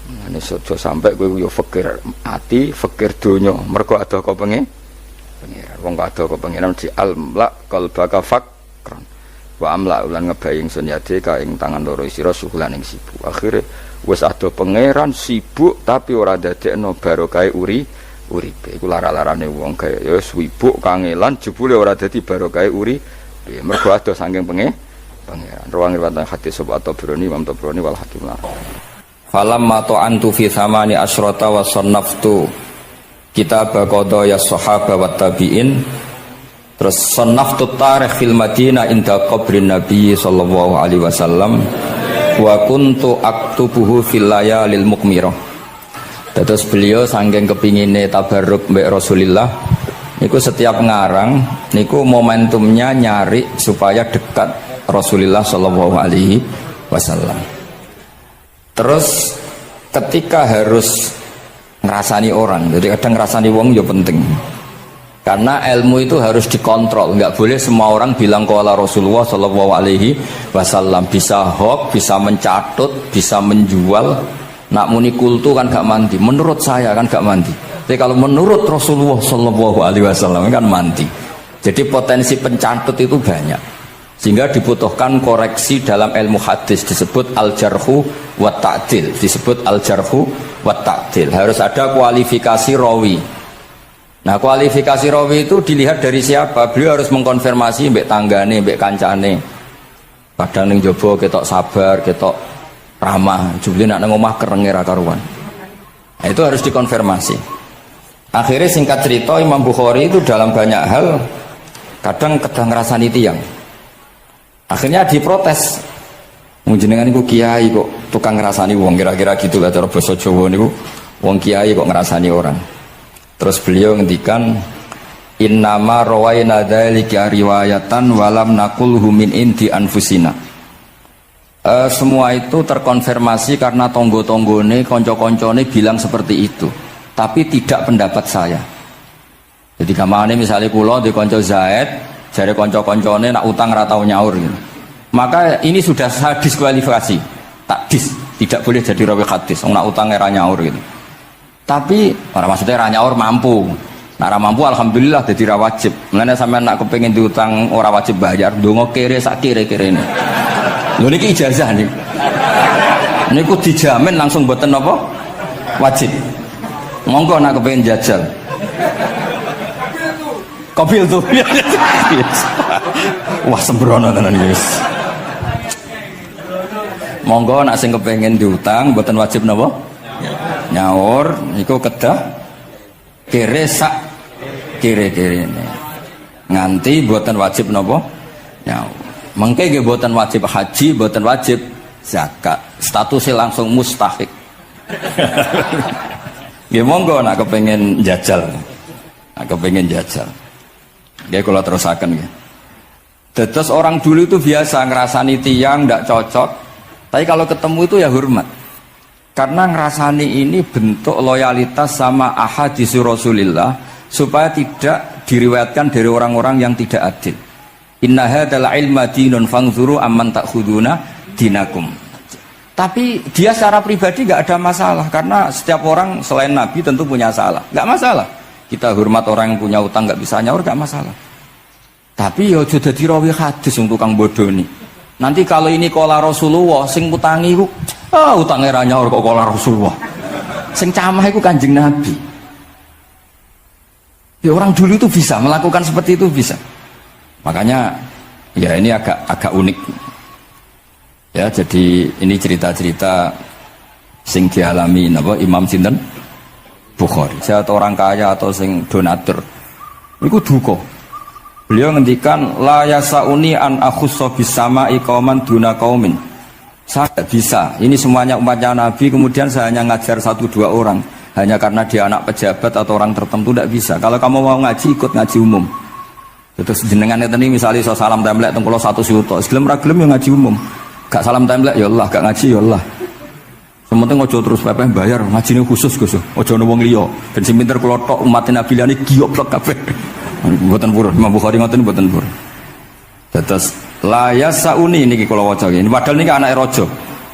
Ane sojo sampai kowe yo fikir ati, fikir donya. Mergo adoh kok pangeran. Wong adoh kok pangeran di amlak kalbaka fakron. Wa amla ulan ngebai ingsun yade ka ing tangan loro sira suhulan ing sibuk. Akhire wis adoh pangeran sibuk tapi ora dadekno barokah uripe. Iku lara-larane wong kaya ya sibuk kangelan jebule ora dadi barokah uripe. Mergo adoh saking pangeran. Ruang riwayat hadis sapa Tabrani Imam Tabrani wal Hakim. Falamma ta'antu fi thamani asyrata wa sannaftu kitab qada ya sahaba wa tabi'in. Terus sannaftu tarikh fil Madinah inda qabrin Nabi sallallahu alaihi wasallam wa kuntu aktubuhu fil layalil mukmirah. Terus beliau saking kepingine tabarruk mbek Rasulullah niku setiap ngarang niku momentumnya nyari supaya dekat Rasulullah sallallahu alaihi wasallam. Terus ketika harus ngerasani orang, jadi kadang ngerasani wong ya penting. Karena ilmu itu harus dikontrol, nggak boleh semua orang bilang qala Rasulullah sallallahu alaihi wasallam, bisa hoax, bisa mencatut, bisa menjual. Nak muni kultu kan gak mandi, menurut saya kan gak mandi. Tapi kalau menurut Rasulullah sallallahu alaihi wasallam kan mandi. Jadi potensi pencatut itu banyak. Sehingga dibutuhkan koreksi dalam ilmu hadis disebut al-jarhu wa ta'dil, disebut al-jarhu wa ta'dil. Harus ada kualifikasi rawi. Nah kualifikasi rawi itu dilihat dari siapa. Beliau harus mengkonfirmasi mbek tanggane, mbek kancane. Kadang ning jaba ketok sabar, ketok ramah, jebule nak nang omah kerenge ra karuan. Nah, itu harus dikonfirmasi. Akhirnya singkat cerita Imam Bukhari itu dalam banyak hal kadang ngrasani tiyang. Akhirnya diprotes. Jenengan niku kiai kok tukang ngrasani wong, kira-kira gitulah cara basa Jawa niku. Wong kiai kok ngrasani orang. Terus beliau ngendikan innama rawaina dzalika riwayatan walam naqulhu min indi anfusina. Semua itu terkonfirmasi karena tonggo-tonggone konco-koncone bilang seperti itu, tapi tidak pendapat saya. Jadi kamane misalnya kula di konco Zaid, jare konco-koncone nak utang ra tau nyaur gitu. Maka ini sudah saya diskualifikasi. Tidak boleh jadi rawi hadis. Wong nak utang ra nyaur gitu. Tapi orang maksudnya ra nyaur mampu. Nah ra mampu alhamdulillah dadi ra wajib. Mulane sampean nak kepengin diutang ora wajib bayar, ndonga kere sak kere-kerene. Lho niki ijazah nih. Niku dijamin langsung mboten apa? Wajib. Monggo nak kepengin jajal. Kobil tuh. Wah sembrono tenan guys. Monggo nak sing kepengin diutang mboten wajib napa? Nyaur niku kedah kere sak kere-kere ini nganti buatan wajib nopo nyaur mengke nggih buatan wajib haji, buatan wajib zakat, statusnya langsung mustahik. Nggih monggo nak kepengin jajal, nggih kula terusaken nggih. Terus orang dulu itu biasa ngerasani tiang ndak cocok, tapi kalau ketemu itu ya hormat. Karena ngerasani ini bentuk loyalitas sama ahadits Rasulillah supaya tidak diriwayatkan dari orang-orang yang tidak adil. Inna hadzal ilma dinun fanzuru amman ta'khuduna dinakum. Tapi dia secara pribadi nggak ada masalah karena setiap orang selain Nabi tentu punya salah, nggak masalah. Kita hormat orang yang punya utang nggak bisa nyaur nggak masalah. Tapi ya sudah dirawi hadis untuk tukang bodoh nih. Nanti kalau ini kola Rasulullah sing utangi ku utangnya ra nyaur kok kola Rasulullah. Sing camah iku Kanjeng Nabi. Ya orang dulu itu bisa melakukan seperti itu bisa. Makanya ya ini agak unik. Ya jadi ini cerita-cerita sing dialami napa Imam sinten Bukhari. Saya atau orang kaya atau sing donatur. Iku duka. Beliau ngendikan la yasauni an akhussa bisama'i qauman duna qaumin. Saya tidak bisa. Ini semuanya umatnya Nabi, kemudian saya hanya ngajar 1-2 orang. hanya karena dia anak pejabat atau orang tertentu, tidak bisa. Kalau kamu mau ngaji, ikut ngaji umum. Terus jenengan ini misalnya so salam templek tengkulo 1 juta, gelem ra gelem ya ngaji umum. Gak salam templek ya Allah, gak ngaji ya Allah. Sementing ojo terus pepeh bayar, ngajine khusus Gus. Ojo ono wong liya. Ben sing pinter kula tok umat Nabi liyane giyoblok kabeh. Mboten purun, Imam Bukhari ngoten mboten purun. Dados la yasauni niki kula waca iki. Padahal niki anake raja.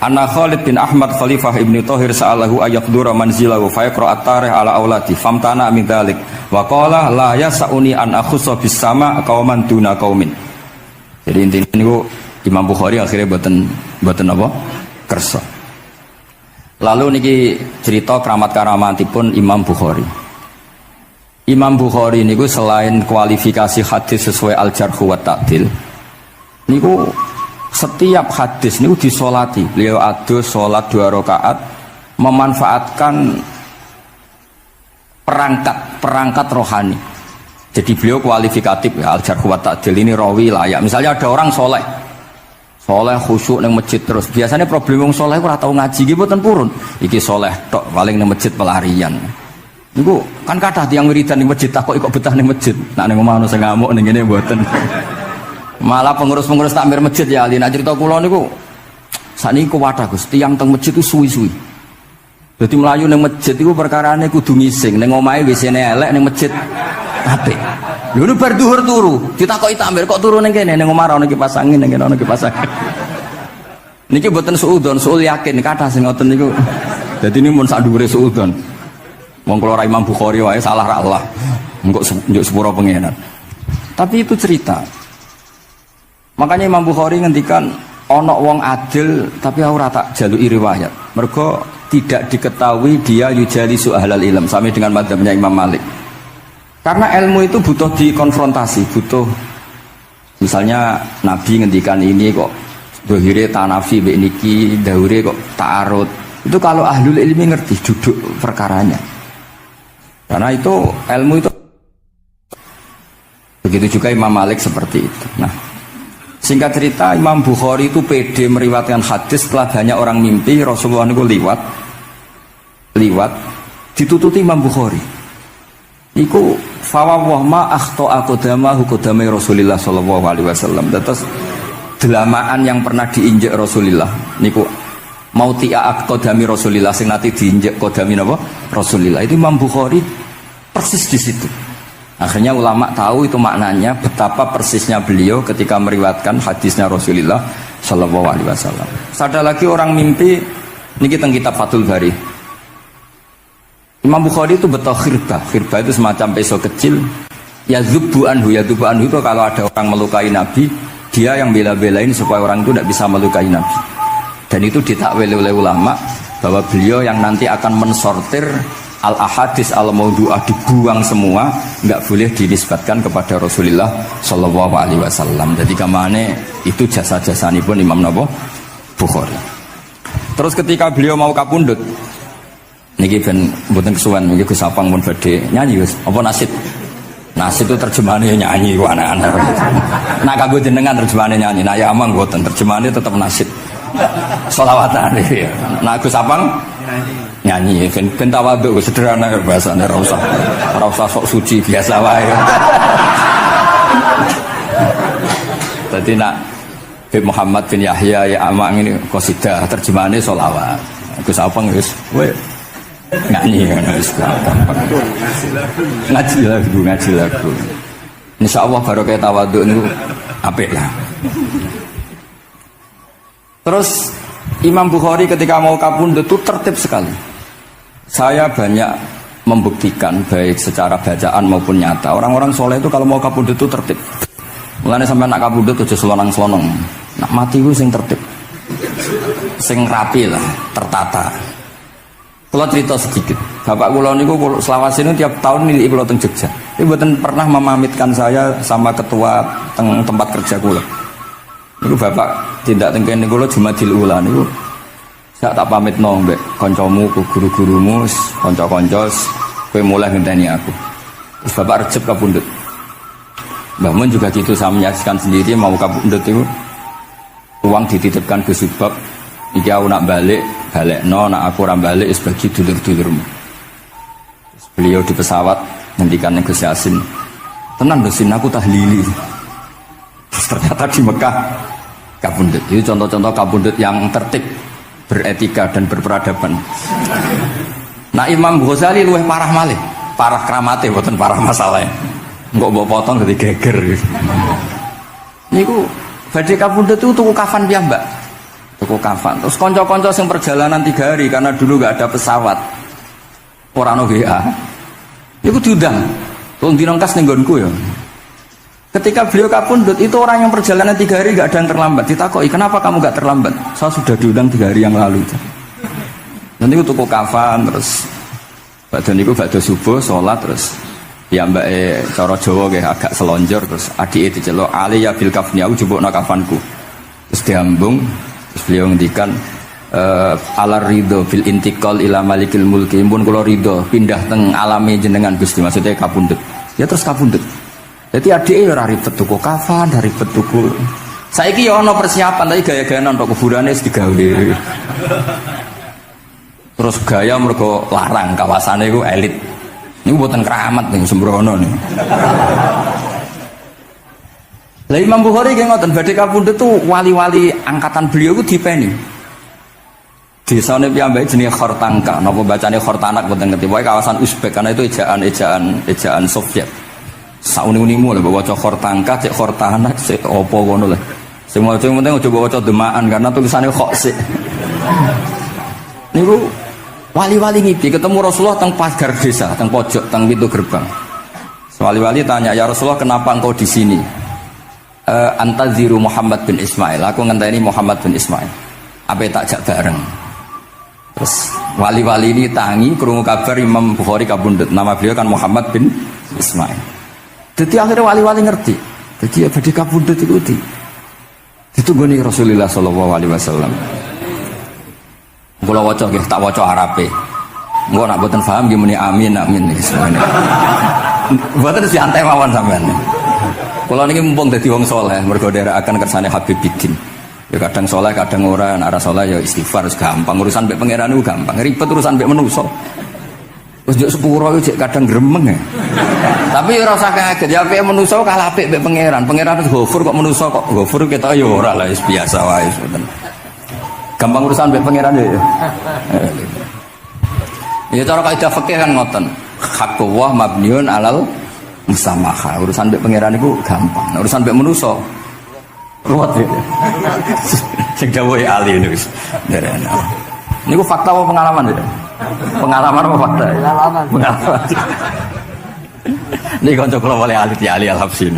Anna Khalid bin Ahmad Khalifah Ibnu Thahir sa'alahu ayaqdura manzilahu fa yaqra at-tarikh ala auladi famtana min dzalik wa qala la yasauni an akhussa bis sama qauman duna qaumin. Jadi intinya niku Imam Bukhari akhirnya boten apa? Kersa. Lalu niki cerita keramat-keramatipun Imam Bukhari. Imam Bukhari niku selain kualifikasi hadis sesuai al-jarh wa ta'dil, niku setiap hadis niku disolati. Beliau adus sholat 2 rakaat, memanfaatkan perangkat rohani. Jadi beliau kualifikatif ya, al-jarh wa ta'dil ini rawi layak. Misalnya ada orang soleh khusyuk nang masjid terus. Biasanya problem wong soleh ora tau ngaji iki mboten purun. Iki soleh tok paling nang masjid pelarian. Niku kan kathah tiyang wiridan ning masjid tak kok betah ning masjid. Nak ning omah ono sing ngamuk ning ngene mboten. Malah pengurus-pengurus takmir masjid ya ali nak cerita kula niku sakniki kuwathah Gus, tiyang teng masjid itu suwi-suwi. Dadi mlayu ning masjid iku perkarane kudu ngising, ning omahe WC-ne elek ning masjid apik. Lho nu bar dhuwur turu, ditakoki takmir kok turu ning kene ning omah ana kipas angin ning kene ana kipas angin. Niki mboten suudzon, suul yakin kathah sing ngoten niku. Dadi ini mun sak dhuwure suudzon. Wong kula ra Imam Bukhari wae salah ra Allah. Engko njuk sepuro pengenan. Tapi itu cerita. Makanya Imam Bukhari ngendikan ono wong adil tapi ora tak jaluki riwayat. Mergo tidak diketahui dia yujalisu ahlal ilm sama dengan madzhabnya Imam Malik. Karena ilmu itu butuh dikonfrontasi, butuh misalnya Nabi ngendikan ini kok dohire tanafi mbek niki, daure kok ta'arud. Itu kalau ahlul ilmi ngerti duduk perkaranya. Karena itu ilmu itu begitu juga Imam Malik seperti itu. Nah, singkat cerita Imam Bukhari itu pede meriwayatkan hadis setelah banyak orang mimpi Rasulullah itu liwat ditututi Imam Bukhari. Iku fawwah ma akhta aqdamahu qadamai Rasulullah sallallahu alaihi wasallam. Terus delamaan yang pernah diinjak Rasulullah niku mautia aqdami Rasulullah sing nate diinjak qadami napa Rasulullah. Itu Imam Bukhari persis di situ. Akhirnya ulama tahu itu maknanya betapa persisnya beliau ketika meriwayatkan hadisnya Rasulullah Shallallahu Alaihi Wasallam. Ada lagi orang mimpi, niki teng kitab Fathul Bari. Imam Bukhari itu betul khirbah itu semacam peso kecil. Ya zubu anhu itu kalau ada orang melukai Nabi, dia yang bela-belain supaya orang itu tidak bisa melukai Nabi. Dan itu ditakwil oleh ulama bahwa beliau yang nanti akan mensortir al-ahadis al-maudu'ah, dibuang semua, nggak boleh dinisbatkan kepada Rasulullah Shallallahu Alaihi Wasallam. Jadi kemana itu jasa-jasa ini pun Imam Bukhari. Terus ketika beliau mau kapundhut, niki ben mboten kesuwen, niki Gus Sapang pun badhe nyanyi Gus. Apa nasib? Nasib itu terjemahannya nyanyi ku anak-anak. Nah kanggo jenengan terjemahannya nyanyi, nah ya amang mboten terjemahannya tetap nasib. Sholawatan ya. Nah Gus Sapang nyanyi ben tawadhu sederhana bahasane ora usah sok suci biasa wae. Dadi nak Muhammad bin Yahya ya amang ini qasidah terjemahannya sholawat. Gus Sapang wis nyanyi wis gampang. Ngaji lagu. Insyaallah barokah tawadhu niku apik lah. Terus Imam Bukhari ketika mau kapundhut itu tertib sekali. Saya banyak membuktikan baik secara bacaan maupun nyata. Orang-orang soleh itu kalau mau kapundhut itu tertib. Mulane sampai nak kapundhut aja selonang-selonong. Nak mati itu sing tertib. Sing rapi lah, tertata. Kalau cerita sedikit, bapak kula niku selawase niku tiap tahun nilai kula teng Jogja. Tapi mboten pernah memamitkan saya sama ketua tempat kerja kula. Niku bapak tindak teng kene kula Jumadil Ula niku sak tak pamitno mbek kancamu, guru-gurumu, kanca-kanca kowe mulai ngenteni aku. Terus bapak Recep kapundhut. Mbah Mun juga gitu, saya menyaksikan sendiri mau kapundhut itu uang dititipkan ke Subab. Iki aku nak balekno, nak aku ora balik wis bagi dulur-dulurmu. Beliau di pesawat ngendikan yang Gus Yasin, tenang Gus Yasin, aku tahlili. Ternyata di Mekah kabundut. Itu contoh-contoh kabundut yang tertib, beretika dan berperadaban. Nah Imam Ghazali luwih parah malih, parah kramate boten parah masalahnya. Enggak mbok potong dadi geger. Niku badhe kabundut itu tuku kafan piyambak. Tuku kafan. Terus kanca-kanca sing perjalanan 3 hari karena dulu enggak ada pesawat. Ora ono WA. Niku diundang. Tolong dinongkas ning nggonku ya. Ketika beliau kabundut itu orang yang perjalanan 3 hari enggak ada yang terlambat. Ditakoki, "Kenapa kamu enggak terlambat?" "Saya sudah diundang 3 hari yang lalu." Nanti aku tuku kafan terus badhe niku badhe subuh salat terus ya mbak cara Jawa nggih agak selonjor terus adike diceluk ali ya bil kafni aku jupukno kafanku. Terus diambung terus beliau ngendikan alar ridho bil intiqal ila malikil mulki pun kula ridho pindah teng alame jenengan Gusti maksudnya kabundut. Ya terus kabundut. Jadi adike ya ora ribet tuku kafan, ora ribet tuku. Saiki ya ana persiapan tapi gaya-gayaan untuk kuburane wis digawe. Terus gaya mergo larang kawasannya itu elit. Ini buatan keramat nih sembrono nih. Lah Imam Bukhari ki ngoten badhe kabundut tuh wali-wali angkatan beliau ku dipeni. Desane piyambake jenenge Khortangka, napa bacane Khortanak mboten ngerti. Pokoke kawasan Uzbek karena itu ejaan Soviet. Sauni-unimu lho waca Khortangka, cek Khortanak, cek apa ngono lho. Sing maca penting aja waca demaan karena tulisannya kok sik. Niku wali-wali ngipi ketemu Rasulullah teng pagar desa, teng pojok, teng pintu gerbang. Wali-wali tanya, "Ya Rasulullah, kenapa engkau di sini?" "Antaziru Muhammad bin Ismail." Aku ngenteni Muhammad bin Ismail. Apa tak jak bareng. Terus wali-wali ini tangi krungu kabar Imam Bukhari kabundut. Nama beliau kan Muhammad bin Ismail. Jadi akhirnya wali-wali ngerti. Jadi ya badhe kabundut itu ditunggoni Rasulullah sallallahu alaihi wasallam. Kula waca nggih tak waca Arabe. Engko nak mboten paham nggih muni amin amin niki semene. Mboten santai mawon sampean. Kula niki mumpung dadi wong saleh mergo nderekaken kersane Habib Bidin. Ya kadang saleh kadang ora, nek ora saleh ya istighfar wis gampang. Urusan mbek pangeran niku gampang. Ribet urusan mbek manusa. Wis njuk sepuro iki kadang gremeng ya. Tapi ora usah kaget ya apike manusa kalah apik mbek pangeran. Pangeran wis ghafur kok manusa kok ghafur ketok ya ora lah wis biasa wae ngoten. Gampang urusan mbek pangeran ya. Ya cara kaidah fikih kan ngoten. Haqqullah mabniun alal musamaha. Urusan mbek pangeran iku gampang. Nah, urusan mbek manusa ruwet ya. Sing dawuhe ahli niku wis. Niku fakta apa pengalaman ya? Pengalaman apa fakta? Pengalaman. Niki kanca kula wali ahli Ali Al-Habsyi.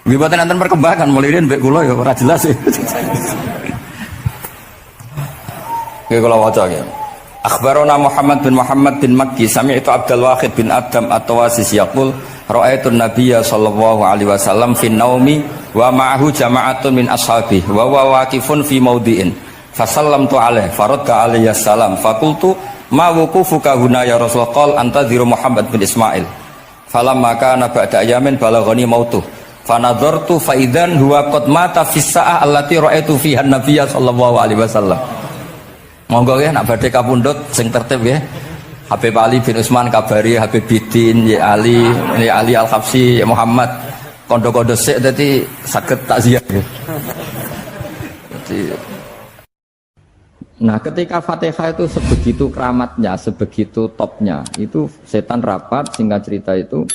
Nggih boten enten perkembangan mulai mbek kula ya ora jelas ya. Oke kalau waca ya. Akhbarona Muhammad bin Makki sami'tu Abdul Wahid bin Adam at-Tawasis yaqul ra'aitu an-nabiyya sallallahu alaihi wasallam fi naumi wa ma'ahu jama'atun min ashabi wa huwa waqifun fi mawdi'in fasallamtu alaihi faradda alayhi assalam faqultu ma wuqufuka huna ya Rasulullah qala antaziru Muhammad bin Ismail falamma kana ba'da ayamin balaghani mautuh fanadhartu fa idzan huwa qad mata fi sa'ah allati ra'aitu fiha an-nabiyya sallallahu alaihi wasallam. Monggo ya nak badhe kapundhut sing tertib ya. Habib Ali bin Utsman kabari Habib Bidin ya Ali Al-Habsyi ya Muhammad kondo-kondo sik dadi saged takziah ya. Nah, ketika Fatihah itu sebegitu keramatnya, sebegitu topnya, itu setan rapat singkat cerita itu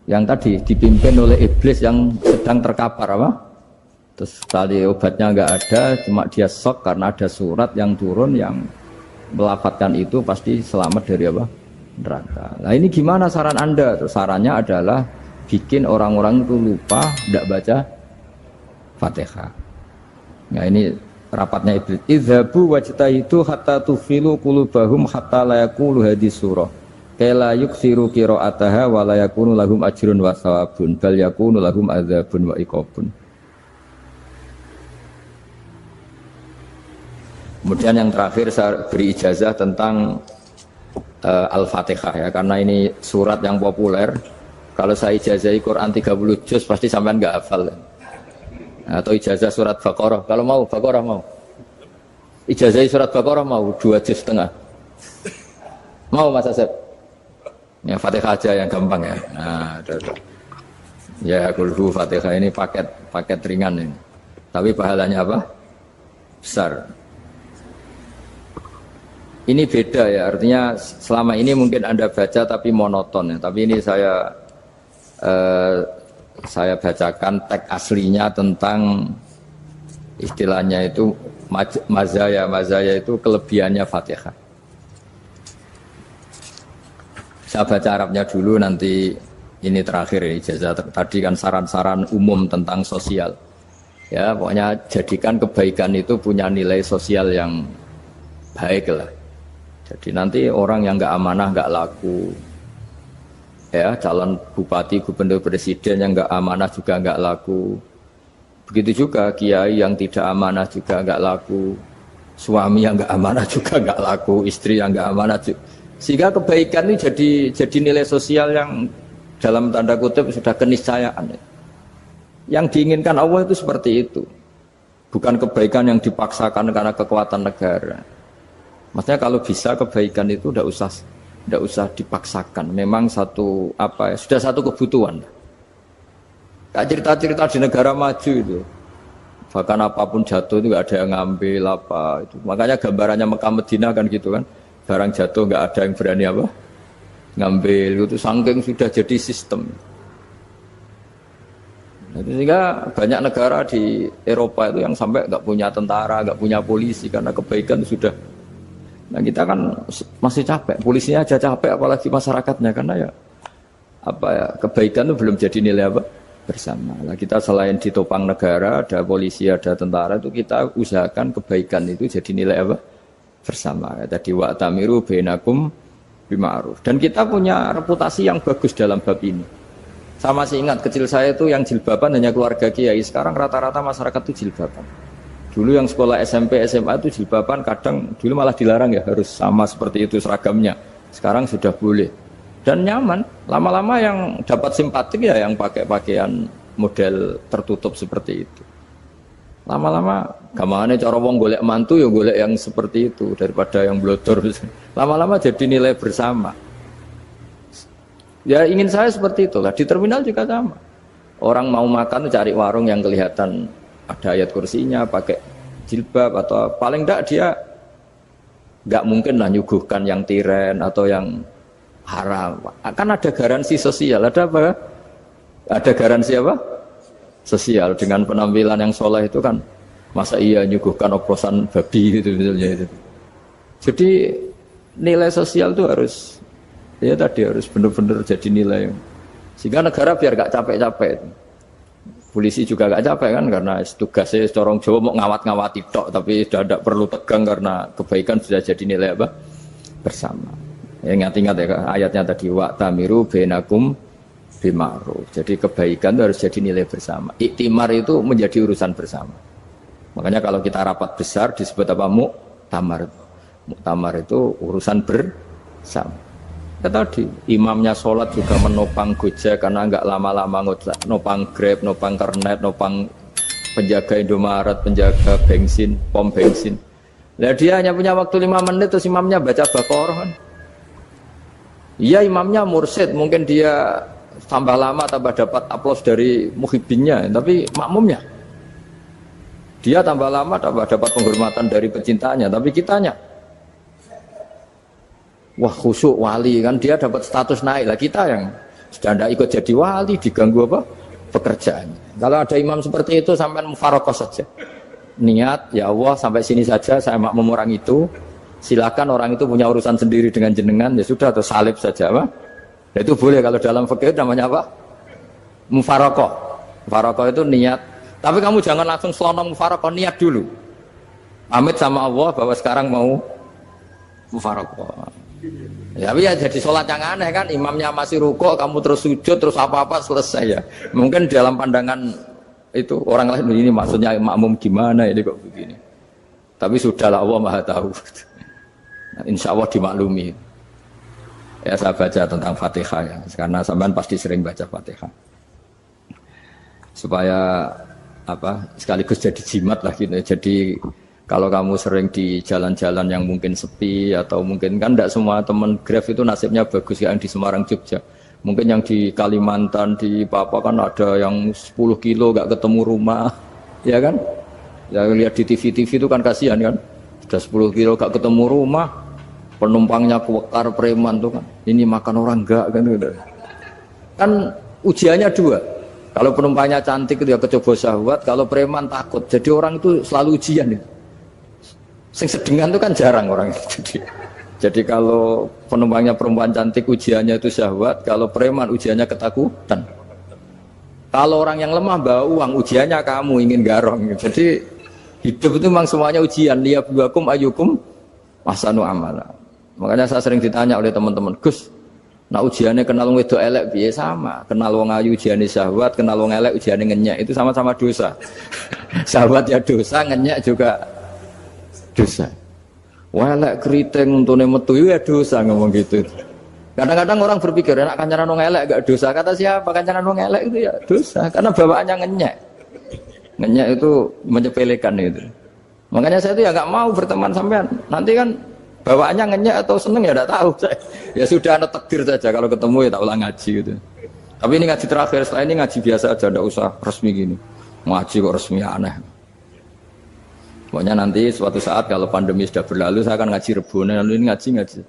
yang tadi dipimpin oleh iblis yang sedang terkapar apa? Terus tali obatnya nggak ada, cuma dia shock karena ada surat yang turun yang melafatkan itu pasti selamat dari apa? Neraka. Nah ini gimana saran Anda? Terus sarannya adalah bikin orang-orang itu lupa tidak baca Fatihah. Nah ini rapatnya iblis. Idzabu wajtahidu hatta tufilu qulubahum hatta la yaqulu hadis surah. Kala yuksiru qira'ataha wa la yakunu lahum ajrun wa thawabun bal yakunu lahum adzabun wa iqabun. Kemudian yang terakhir saya beri ijazah tentang Al-Fatihah ya, karena ini surat yang populer. Kalau saya ijazahi Quran 30 juz pasti sampean nggak hafal. Atau ijazah surat Baqarah, kalau mau Baqarah mau. Ijazahi surat Baqarah mau 2 juz setengah. Mau Mas Asep? Ya Fatihah aja yang gampang ya. Nah, ya kulhu Fatihah ini paket ringan ini. Tapi pahalanya apa? Besar. Ini beda ya, artinya selama ini mungkin Anda baca tapi monoton ya. Tapi ini saya bacakan teks aslinya tentang istilahnya itu mazaya itu kelebihannya Fatihah. Saya baca Arabnya dulu, nanti ini terakhir ini ijazah tadi kan saran-saran umum tentang sosial. Ya, pokoknya jadikan kebaikan itu punya nilai sosial yang baik lah. Jadi nanti orang yang nggak amanah nggak laku, ya calon bupati, gubernur, presiden yang nggak amanah juga nggak laku. Begitu juga kiai yang tidak amanah juga nggak laku, suami yang nggak amanah juga nggak laku, istri yang nggak amanah juga. Sehingga kebaikan ini jadi nilai sosial yang dalam tanda kutip sudah keniscayaan. Yang diinginkan Allah itu seperti itu, bukan kebaikan yang dipaksakan karena kekuatan negara. Maksudnya kalau bisa kebaikan itu tidak usah dipaksakan. Memang sudah satu kebutuhan. Kayak cerita-cerita di negara maju itu, bahkan apapun jatuh itu nggak ada yang ngambil apa itu. Makanya gambarannya Mekah Madinah kan gitu kan, barang jatuh nggak ada yang berani apa ngambil itu, saking sudah jadi sistem. Sehingga banyak negara di Eropa itu yang sampai nggak punya tentara, nggak punya polisi karena kebaikan itu sudah. Nah kita kan masih capek, polisinya aja capek apalagi masyarakatnya, karena ya kebaikan itu belum jadi nilai bersama. Nah kita selain ditopang negara, ada polisi, ada tentara, itu kita usahakan kebaikan itu jadi nilai bersama. Tadi wa'tamiru bainakum bima'ruf. Dan kita punya reputasi yang bagus dalam bab ini. Saya masih ingat kecil saya itu yang jilbaban hanya keluarga kiai, sekarang rata-rata masyarakat itu jilbaban. Dulu yang sekolah SMP, SMA itu jilbaban kadang dulu malah dilarang ya, harus sama seperti itu seragamnya. Sekarang sudah boleh. Dan nyaman. Lama-lama yang dapat simpatik ya yang pakai pakaian model tertutup seperti itu. Lama-lama gamane cara wong golek mantu ya golek yang seperti itu daripada yang blodor. Lama-lama jadi nilai bersama. Ya ingin saya seperti itulah. Di terminal juga sama. Orang mau makan cari warung yang kelihatan ada ayat kursinya, pakai jilbab, atau paling enggak dia enggak mungkin lah nyuguhkan yang tiren atau yang haram. Kan ada garansi sosial, ada apa? Ada garansi apa? Sosial dengan penampilan yang soleh itu kan, masa iya nyuguhkan oplosan babi gitu misalnya itu. Jadi nilai sosial itu harus benar-benar jadi nilai. Sehingga negara biar enggak capek-capek. Polisi juga gak capek kan, karena tugasnya corong Jawa mau ngawat-ngawati tok, tapi sudah tidak perlu tegang karena kebaikan sudah jadi nilai bersama. Ya, ingat-ingat ya ayatnya tadi, wa'tamiru bainakum bima'ruf. Jadi kebaikan itu harus jadi nilai bersama. Iktimar itu menjadi urusan bersama. Makanya kalau kita rapat besar disebut apa? Muktamar. Muktamar itu urusan bersama. Tadi imamnya sholat juga menopang Gojek karena nggak lama-lama nopang Grab, nopang Kernet, nopang penjaga Indomaret, penjaga bensin, pom bensin. Nah dia hanya punya waktu 5 menit terus imamnya baca Baqarah kan. Iya imamnya mursyid, mungkin dia tambah lama tambah dapat aplaus dari muhibbinnya, tapi makmumnya dia tambah lama tambah dapat penghormatan dari pecintanya, tapi kitanya wah khusyuk wali kan, dia dapat status naik lah, kita yang sudah tidak ikut jadi wali diganggu apa pekerjaannya. Kalau ada imam seperti itu sampai mufaroqah saja, niat ya Allah sampai sini saja saya makmum orang itu, silakan orang itu punya urusan sendiri dengan jenengan, ya sudah atau salib saja apa. Nah, itu boleh kalau dalam fikih namanya apa? Mufaroqah. Mufaroqah itu niat, tapi kamu jangan langsung selonong mufaroqah, niat dulu pamit sama Allah bahwa sekarang mau mufaroqah. Ya, tapi ya jadi sholat yang aneh kan, imamnya masih rukuk, kamu terus sujud, terus apa-apa selesai ya. Mungkin dalam pandangan itu orang lain ini maksudnya makmum gimana ini kok begini. Tapi sudahlah Allah Maha tahu. Nah, insya Allah dimaklumi. Ya saya baca tentang Fatihah ya, karena sampean pasti sering baca Fatihah. Supaya apa sekaligus jadi jimat lah gitu, jadi Kalau kamu sering di jalan-jalan yang mungkin sepi atau mungkin kan tidak semua teman Grab itu nasibnya bagus ya, yang di Semarang Jogja. Mungkin yang di Kalimantan di Papua kan ada yang 10 kilo gak ketemu rumah, ya kan? Ya lihat di TV-TV itu kan kasihan kan. Sudah 10 kilo gak ketemu rumah, penumpangnya kewekar preman tuh kan. Ini makan orang enggak kan gitu. Kan ujiannya dua. Kalau penumpangnya cantik itu ya kecoba syahwat, kalau preman takut. Jadi orang itu selalu ujian itu. Sing sedengan itu kan jarang orang jadi kalau penumpangnya perempuan cantik ujiannya itu syahwat, kalau preman ujiannya ketakutan. Kalau orang yang lemah bawa uang ujiannya kamu ingin garong. Jadi hidup itu memang semuanya ujian. Liyabluwakum ayyukum ahsanu amala. Makanya saya sering ditanya oleh teman-teman, Gus, nah ujiannya kenal wong wedok elek piye? Sama. Kenal wong ayu ujiannya syahwat, kenal wong elek ujiannya ngenyek, itu sama-sama dosa. Syahwat ya dosa, ngenyek juga dosa. Welek keriting untune metu ya dosa ngomong gitu. Kadang-kadang orang berpikir enak kancanan wong elek gak dosa. Kata siapa kancanan wong elek itu ya dosa karena bawaannya ngenyek. Ngenyek itu menyepelekan itu. Makanya saya itu ya gak mau berteman sampean. Nanti kan bawaannya ngenyek atau seneng ya enggak tahu saya. Ya sudah ada takdir saja kalau ketemu ya tak ulang ngaji gitu. Tapi ini ngaji terakhir, setelah ini ngaji biasa aja enggak usah resmi gini. Ngaji kok resmi aneh. Pokoknya nanti suatu saat kalau pandemi sudah berlalu saya akan ngaji Rebone, lalu ini ngaji.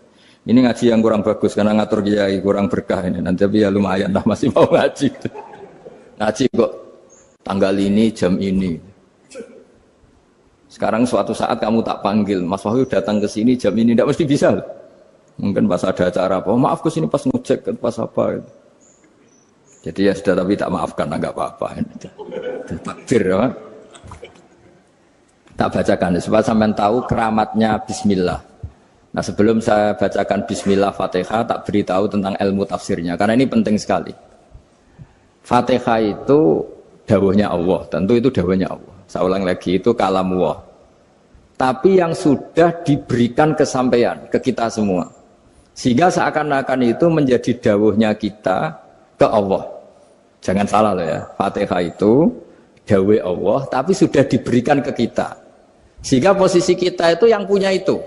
Ini ngaji yang kurang bagus karena ngatur kiai kurang berkah ini. Nanti tapi ya lumayan lah masih mau ngaji. Ngaji kok tanggal ini jam ini. Sekarang suatu saat kamu tak panggil, Mas Wahyu datang ke sini jam ini tidak mesti bisa. Mungkin pas ada acara apa, oh, maaf ke sini pas ngecek pas apa. Gitu. Jadi ya sudah tapi tak maafkan enggak apa-apa. Takdir ya. Tak bacakan supaya sampean tahu keramatnya bismillah. Nah, sebelum saya bacakan bismillah Fatihah tak beritahu tentang ilmu tafsirnya karena ini penting sekali. Fatihah itu dawuhnya Allah, tentu itu dawuhnya Allah. Saya ulang lagi itu kalamullah. Tapi yang sudah diberikan kesampaian ke kita semua. Sehingga seakan-akan itu menjadi dawuhnya kita ke Allah. Jangan salah loh ya. Fatihah itu dawuh Allah tapi sudah diberikan ke kita. Sehingga posisi kita itu yang punya itu.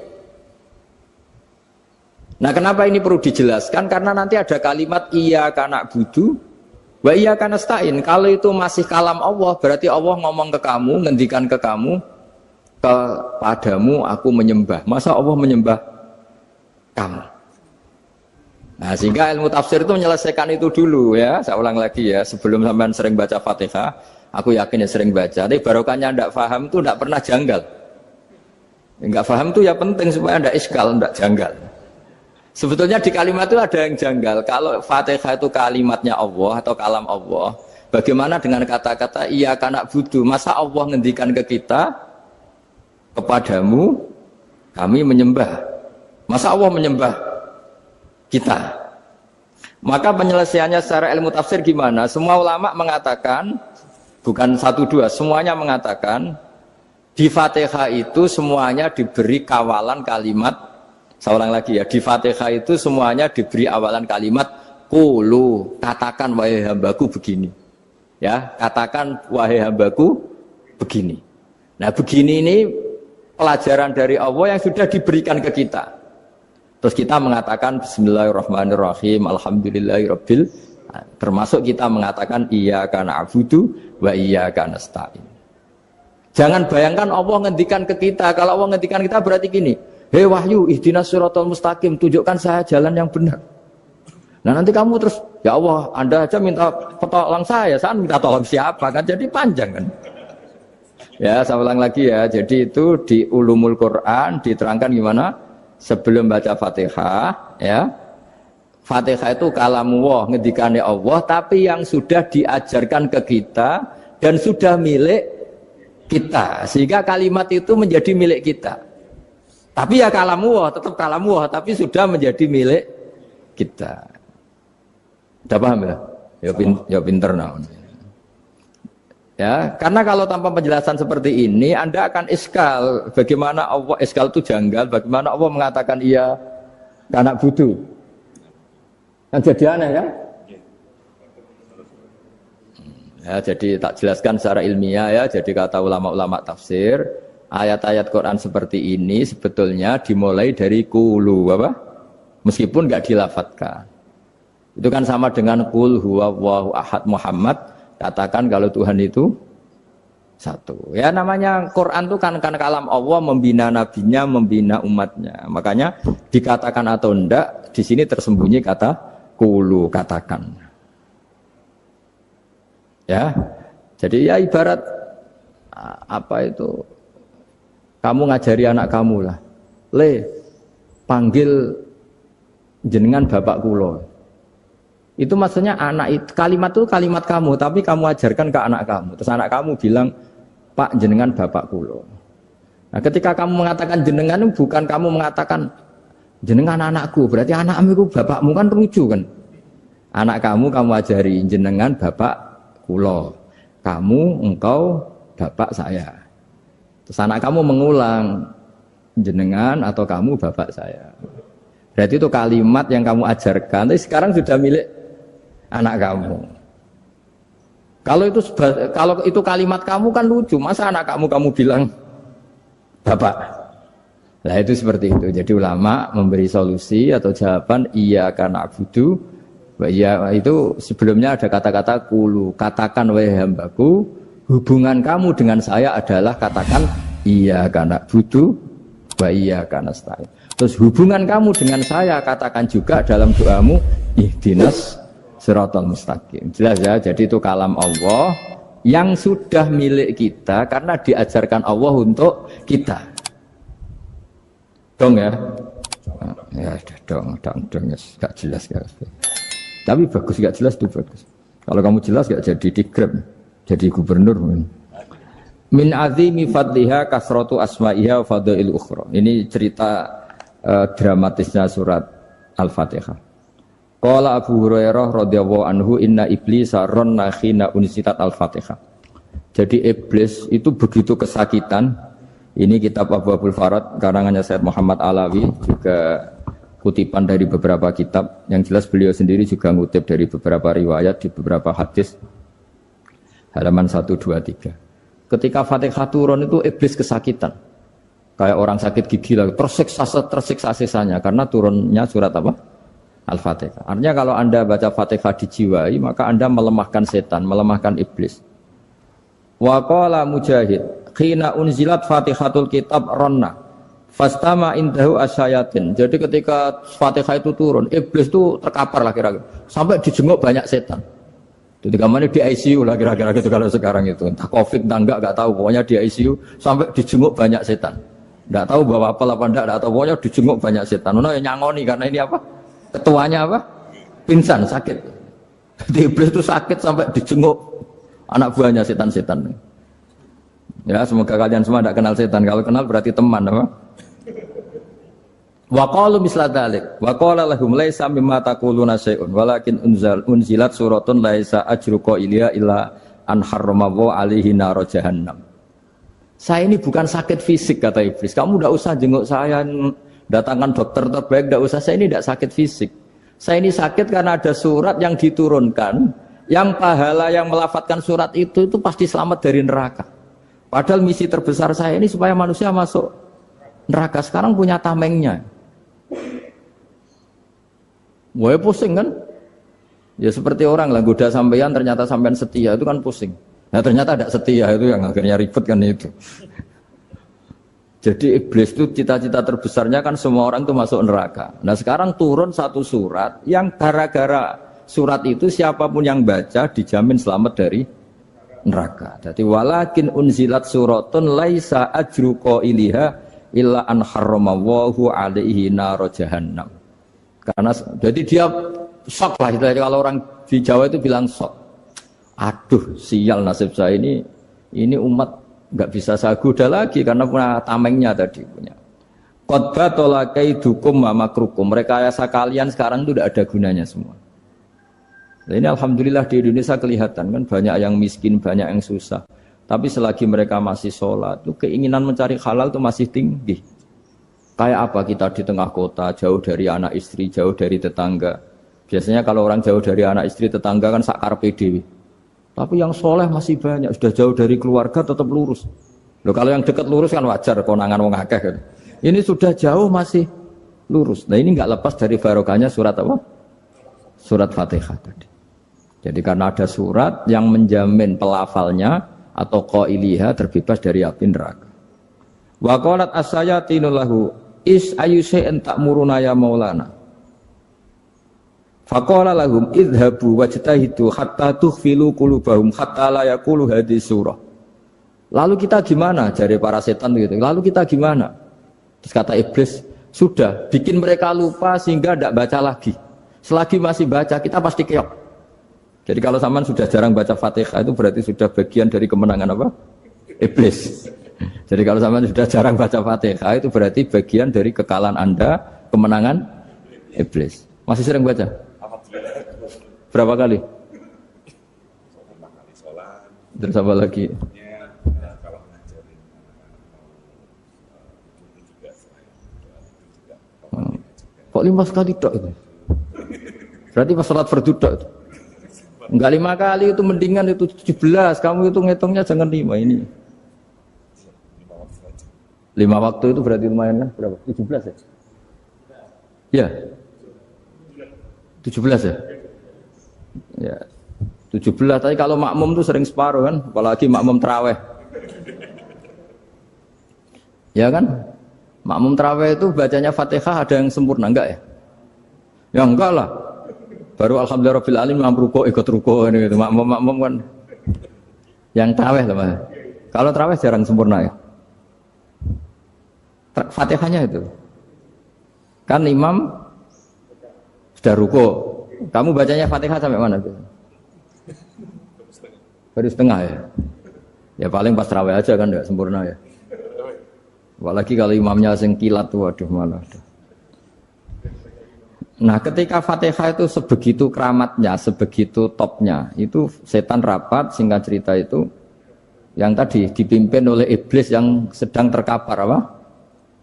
Nah kenapa ini perlu dijelaskan? Karena nanti ada kalimat iyyaka na'budu wa iyyaka nasta'in. Kalau itu masih kalam Allah, berarti Allah ngomong ke kamu, ngendikan ke kamu, kepadamu aku menyembah. Masa Allah menyembah kamu? Nah sehingga ilmu tafsir itu menyelesaikan itu dulu ya. Saya ulang lagi ya, sebelum sampean sering baca Fatihah, aku yakin ya sering baca. Tapi barokahnya tidak paham itu tidak pernah janggal. Enggak paham itu ya penting supaya tidak iskal, tidak janggal. Sebetulnya di kalimat itu ada yang janggal. Kalau Fatihah itu kalimatnya Allah atau kalam Allah, bagaimana dengan kata-kata iyyaka na'budu? Masa Allah ngendikan ke kita, kepadamu kami menyembah. Masa Allah menyembah kita? Maka penyelesaiannya secara ilmu tafsir gimana? Semua ulama mengatakan, bukan satu dua, semuanya mengatakan di Fatihah itu semuanya diberi kawalan kalimat. Saya ulang lagi ya, di Fatihah itu semuanya diberi awalan kalimat qulu, katakan wahai hambaku begini. Ya, katakan wahai hambaku begini. Nah, begini ini pelajaran dari Allah yang sudah diberikan ke kita. Terus kita mengatakan bismillahirrahmanirrahim, alhamdulillahirabbil, termasuk kita mengatakan iyyaka na'budu wa iyyaka nasta'in. Jangan bayangkan Allah ngendikan ke kita. Kalau Allah ngendikan kita berarti gini, hei Wahyu, ihdinas siratal mustaqim, tunjukkan saya jalan yang benar. Nah nanti kamu terus, ya Allah, Anda aja minta tolong saya minta tolong siapa kan? Jadi panjang kan? Ya, saya ulang lagi ya. Jadi itu di Ulumul Quran diterangkan gimana? Sebelum baca Fatihah, ya. Fatihah itu kalamullah, ngendikannya Allah, tapi yang sudah diajarkan ke kita dan sudah milik kita, sehingga kalimat itu menjadi milik kita. Tapi ya kalamullah, tetap kalamullah, tapi sudah menjadi milik kita. Udah paham ya? Ya pinter nah. Ya, karena kalau tanpa penjelasan seperti ini, Anda akan iskal. Bagaimana Allah, iskal itu janggal, bagaimana Allah mengatakan iya anak budu. Kan jadi aneh ya? Ya, jadi tak jelaskan secara ilmiah ya. Jadi kata ulama-ulama tafsir, ayat-ayat Quran seperti ini sebetulnya dimulai dari qulu apa? Meskipun enggak dilafatkan. Itu kan sama dengan qul huwallahu ahad Muhammad, katakan kalau Tuhan itu satu. Ya namanya Quran itu kan kalam Allah, membina nabinya, membina umatnya. Makanya dikatakan atau enggak, di sini tersembunyi kata qulu, katakan. Ya. Jadi ya ibarat apa itu? Kamu ngajari anak kamu lah. Le, panggil jenengan bapak kulo. Itu maksudnya anak itu, kalimat itu kalimat kamu, tapi kamu ajarkan ke anak kamu. Terus anak kamu bilang, Pak jenengan bapak kulo. Nah ketika kamu mengatakan jenengan, bukan kamu mengatakan jenengan anakku, berarti anakmu itu bapakmu, kan lucu kan. Anak kamu ajari jenengan bapak kulo. Kamu, engkau, bapak saya. Terus anak kamu mengulang, jenengan atau kamu bapak saya. Berarti itu kalimat yang kamu ajarkan, tapi sekarang sudah milik anak kamu. Kalau itu kalimat kamu kan lucu, masa anak kamu bilang bapak? Nah itu seperti itu. Jadi ulama memberi solusi atau jawaban iyyaka na'budu wa iya, itu sebelumnya ada kata-kata qulu, katakan wahai hambaku, hubungan kamu dengan saya adalah katakan iyyaka na'budu wa iyyaka nasta'in. Terus hubungan kamu dengan saya katakan juga dalam doamu ihdinas siratal mustaqim. Jelas ya, jadi itu kalam Allah yang sudah milik kita karena diajarkan Allah untuk kita. Dong ya? Ya dong, gak jelas ya. Tapi bagus, gak jelas itu bagus. Kalau kamu jelas gak jadi digrab, jadi gubernur. Min azimi fadliha kasratu asma'iha wa fadail ukhra. Ini cerita dramatisnya surat Al-Fatihah. Qala Abu Hurairah radhiyallahu anhu inna iblisa ranna khina unsitat Al-Fatihah. Jadi iblis itu begitu kesakitan. Ini kitab Abu Abul Farad karangannya Sayyid Muhammad Alawi, juga kutipan dari beberapa kitab. Yang jelas beliau sendiri juga ngutip dari beberapa riwayat di beberapa hadis. Halaman 123. Ketika Fatihah turun itu iblis kesakitan. Kayak orang sakit gigi lah, tersiksa sisanya karena turunnya surat apa? Al-Fatihah. Artinya kalau Anda baca Fatihah dijiwai, maka Anda melemahkan setan, melemahkan iblis. Wa qala Mujahid, khina unzilat Fatihatul Kitab ronna fastama indahu asyayatin. Jadi ketika Fatihah itu turun, iblis itu terkapar lah kira-kira, sampai dijenguk banyak setan. Jadi kemana di ICU lah kira-kira gitu kalau sekarang itu, entah COVID entah enggak tahu, pokoknya di ICU sampai dijenguk banyak setan. Enggak tahu bawa apa enggak tahu, pokoknya dijenguk banyak setan. Ono yang nyangoni karena ini apa? Ketuanya apa? Pingsan, sakit. Jadi iblis itu sakit sampai dijenguk anak buahnya setan-setan. Ya, semoga kalian semua tidak kenal setan. Kalau kenal berarti teman, apa? Wa qalu misla dzalik. Wa qala lahum laisa mimma taquluna syai'un walakin unzilat suratun laisa ajru qailiha illa an harrama alaihi nar jahannam. Saya ini bukan sakit fisik kata iblis. Kamu tidak usah jenguk saya, datangkan dokter terbaik, tidak usah. Saya ini tidak sakit fisik. Saya ini sakit karena ada surat yang diturunkan, yang pahala yang melafatkan surat itu pasti selamat dari neraka. Padahal misi terbesar saya ini supaya manusia masuk neraka. Sekarang punya tamengnya. Wah pusing kan? Ya seperti orang lah goda sampean, ternyata sampean setia, itu kan pusing. Nah ternyata tidak setia, itu yang akhirnya ribet kan itu. Jadi iblis itu cita-cita terbesarnya kan semua orang itu masuk neraka. Nah sekarang turun satu surat yang gara-gara surat itu siapapun yang baca dijamin selamat dari neraka. Jadi walakin unzilat suratun laisa ajru qailiha illa an harramallahu alaihi nar jahannam. Karena jadi dia shock lah, kalau orang di Jawa itu bilang shock. Aduh sial nasib saya ini umat nggak bisa saya goda lagi karena punya tamengnya tadi punya. Qad tolakaidukum wa makrukum. Rekayasa kalian sekarang itu tidak ada gunanya semua. Nah, ini alhamdulillah di Indonesia kelihatan kan banyak yang miskin, banyak yang susah. Tapi selagi mereka masih sholat, itu keinginan mencari halal itu masih tinggi. Kayak apa kita di tengah kota, jauh dari anak istri, jauh dari tetangga. Biasanya kalau orang jauh dari anak istri, tetangga kan sakar PDW. Tapi yang soleh masih banyak, sudah jauh dari keluarga tetap lurus. Loh kalau yang dekat lurus kan wajar konangan wong akeh kan. Ini sudah jauh masih lurus. Nah ini enggak lepas dari barokahnya surat apa? Surat Fatihah tadi. Jadi karena ada surat yang menjamin pelafalnya atau qailiha terbebas dari api neraka. Wa qalat as-sayatinu lahu is ayyusai'in ta'muruna ya maulana. Faqala lahum idhabu wajtahidu hatta tukhfilu qulubahum hatta la yaqulu hadhihi surah. Lalu kita gimana? Jari para setan gitu. Lalu kita gimana? Terus kata iblis, sudah bikin mereka lupa sehingga tidak baca lagi. Selagi masih baca kita pasti keok. Jadi kalau sampean sudah jarang baca Fatihah itu berarti sudah bagian dari kemenangan apa? Iblis. Jadi kalau sampean sudah jarang baca Fatihah itu berarti bagian dari kekalahan Anda, kemenangan iblis. Masih sering baca? Berapa kali? Terus apa lagi? Kok 5 kali tok itu? Berarti pas salat fardu tok itu. Enggak 5 kali itu mendingan itu 17. Kamu itu ngitungnya jangan 5 ini. 5 waktu itu berarti lumayan kan? Berapa? 17 ya? Ya. 17 ya? Ya. 17, tapi kalau makmum tuh sering separuh kan, apalagi makmum tarawih. Ya kan? Makmum tarawih itu bacanya Fatihah ada yang sempurna enggak ya? Ya enggak lah. Baru alhamdulillahirabbil alamin ruku ikut ruku gitu. Makmum kan yang tarawih lah, Mas. Kalau tarawih jarang sempurna ya. Fatihahnya itu. Kan imam sudah ruku. Kamu bacanya Fatihah sampai mana tuh? Baru setengah ya. Ya paling pas tarawih aja kan enggak sempurna ya. Apalagi kalau imamnya sing kilat tuh, waduh malah. Nah ketika Fatihah itu sebegitu keramatnya, sebegitu topnya, itu setan rapat, singkat cerita itu yang tadi dipimpin oleh iblis yang sedang terkapar apa?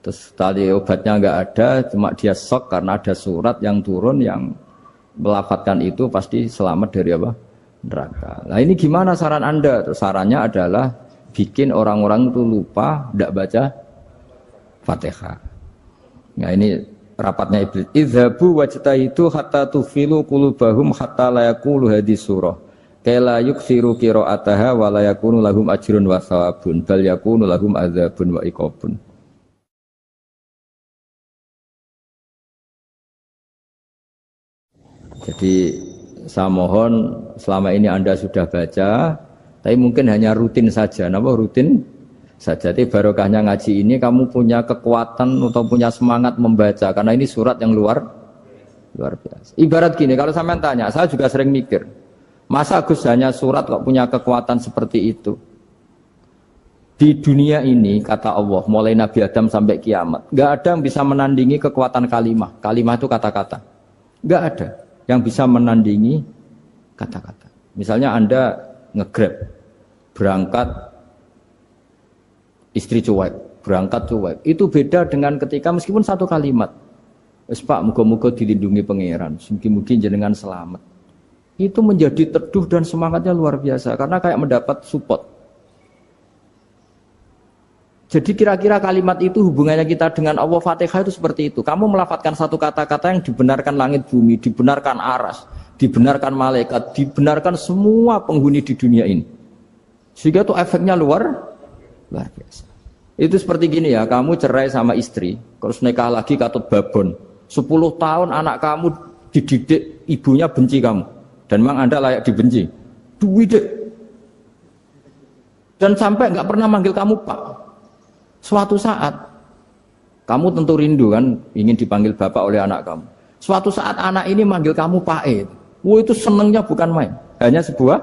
Terus tali obatnya enggak ada, cuma dia shock karena ada surat yang turun yang melafatkan itu pasti selamat dari apa? Neraka. Nah ini gimana saran Anda? Terus sarannya adalah bikin orang-orang itu lupa, tidak baca Fatihah. Nah ini rapatnya iblis. Idhabu wajtahidu hatta tufilu qulubahum hatta la yaqulu hadhihi surah. Kala yuksiru qira'ataha wa la yakunu lahum ajrun wa thawabun bal yakunu lahum adzabun wa iqabun. Jadi saya mohon selama ini Anda sudah baca, tapi mungkin hanya rutin saja. Napa rutin saja? Jadi barokahnya ngaji ini kamu punya kekuatan atau punya semangat membaca karena ini surat yang luar biasa. Ibarat gini, kalau sampean tanya, saya juga sering mikir, masa Gus hanya surat kok punya kekuatan seperti itu? Di dunia ini kata Allah, mulai Nabi Adam sampai kiamat, nggak ada yang bisa menandingi kekuatan kalimah. Kalimah itu kata-kata, nggak ada yang bisa menandingi kata-kata. Misalnya Anda nge-grab, berangkat istri cuek, berangkat cuek. Itu beda dengan ketika meskipun satu kalimat. Wes Pak, muga-muga dilindungi pangeran, mungkin jenengan selamat. Itu menjadi teduh dan semangatnya luar biasa karena kayak mendapat support. Jadi kira-kira kalimat itu hubungannya kita dengan Allah, Fatihah itu seperti itu. Kamu melafadzkan satu kata-kata yang dibenarkan langit bumi, dibenarkan aras, dibenarkan malaikat, dibenarkan semua penghuni di dunia ini. Sehingga itu efeknya luar biasa. Itu seperti gini ya, kamu cerai sama istri, terus nikah lagi katut babon. 10 tahun anak kamu dididik, ibunya benci kamu. Dan memang Anda layak dibenci. Duwidek. Dan sampai nggak pernah manggil kamu Pak. Suatu saat, kamu tentu rindu kan, ingin dipanggil bapak oleh anak kamu. Suatu saat anak ini manggil kamu Pak E. Wah itu senengnya bukan main. Hanya sebuah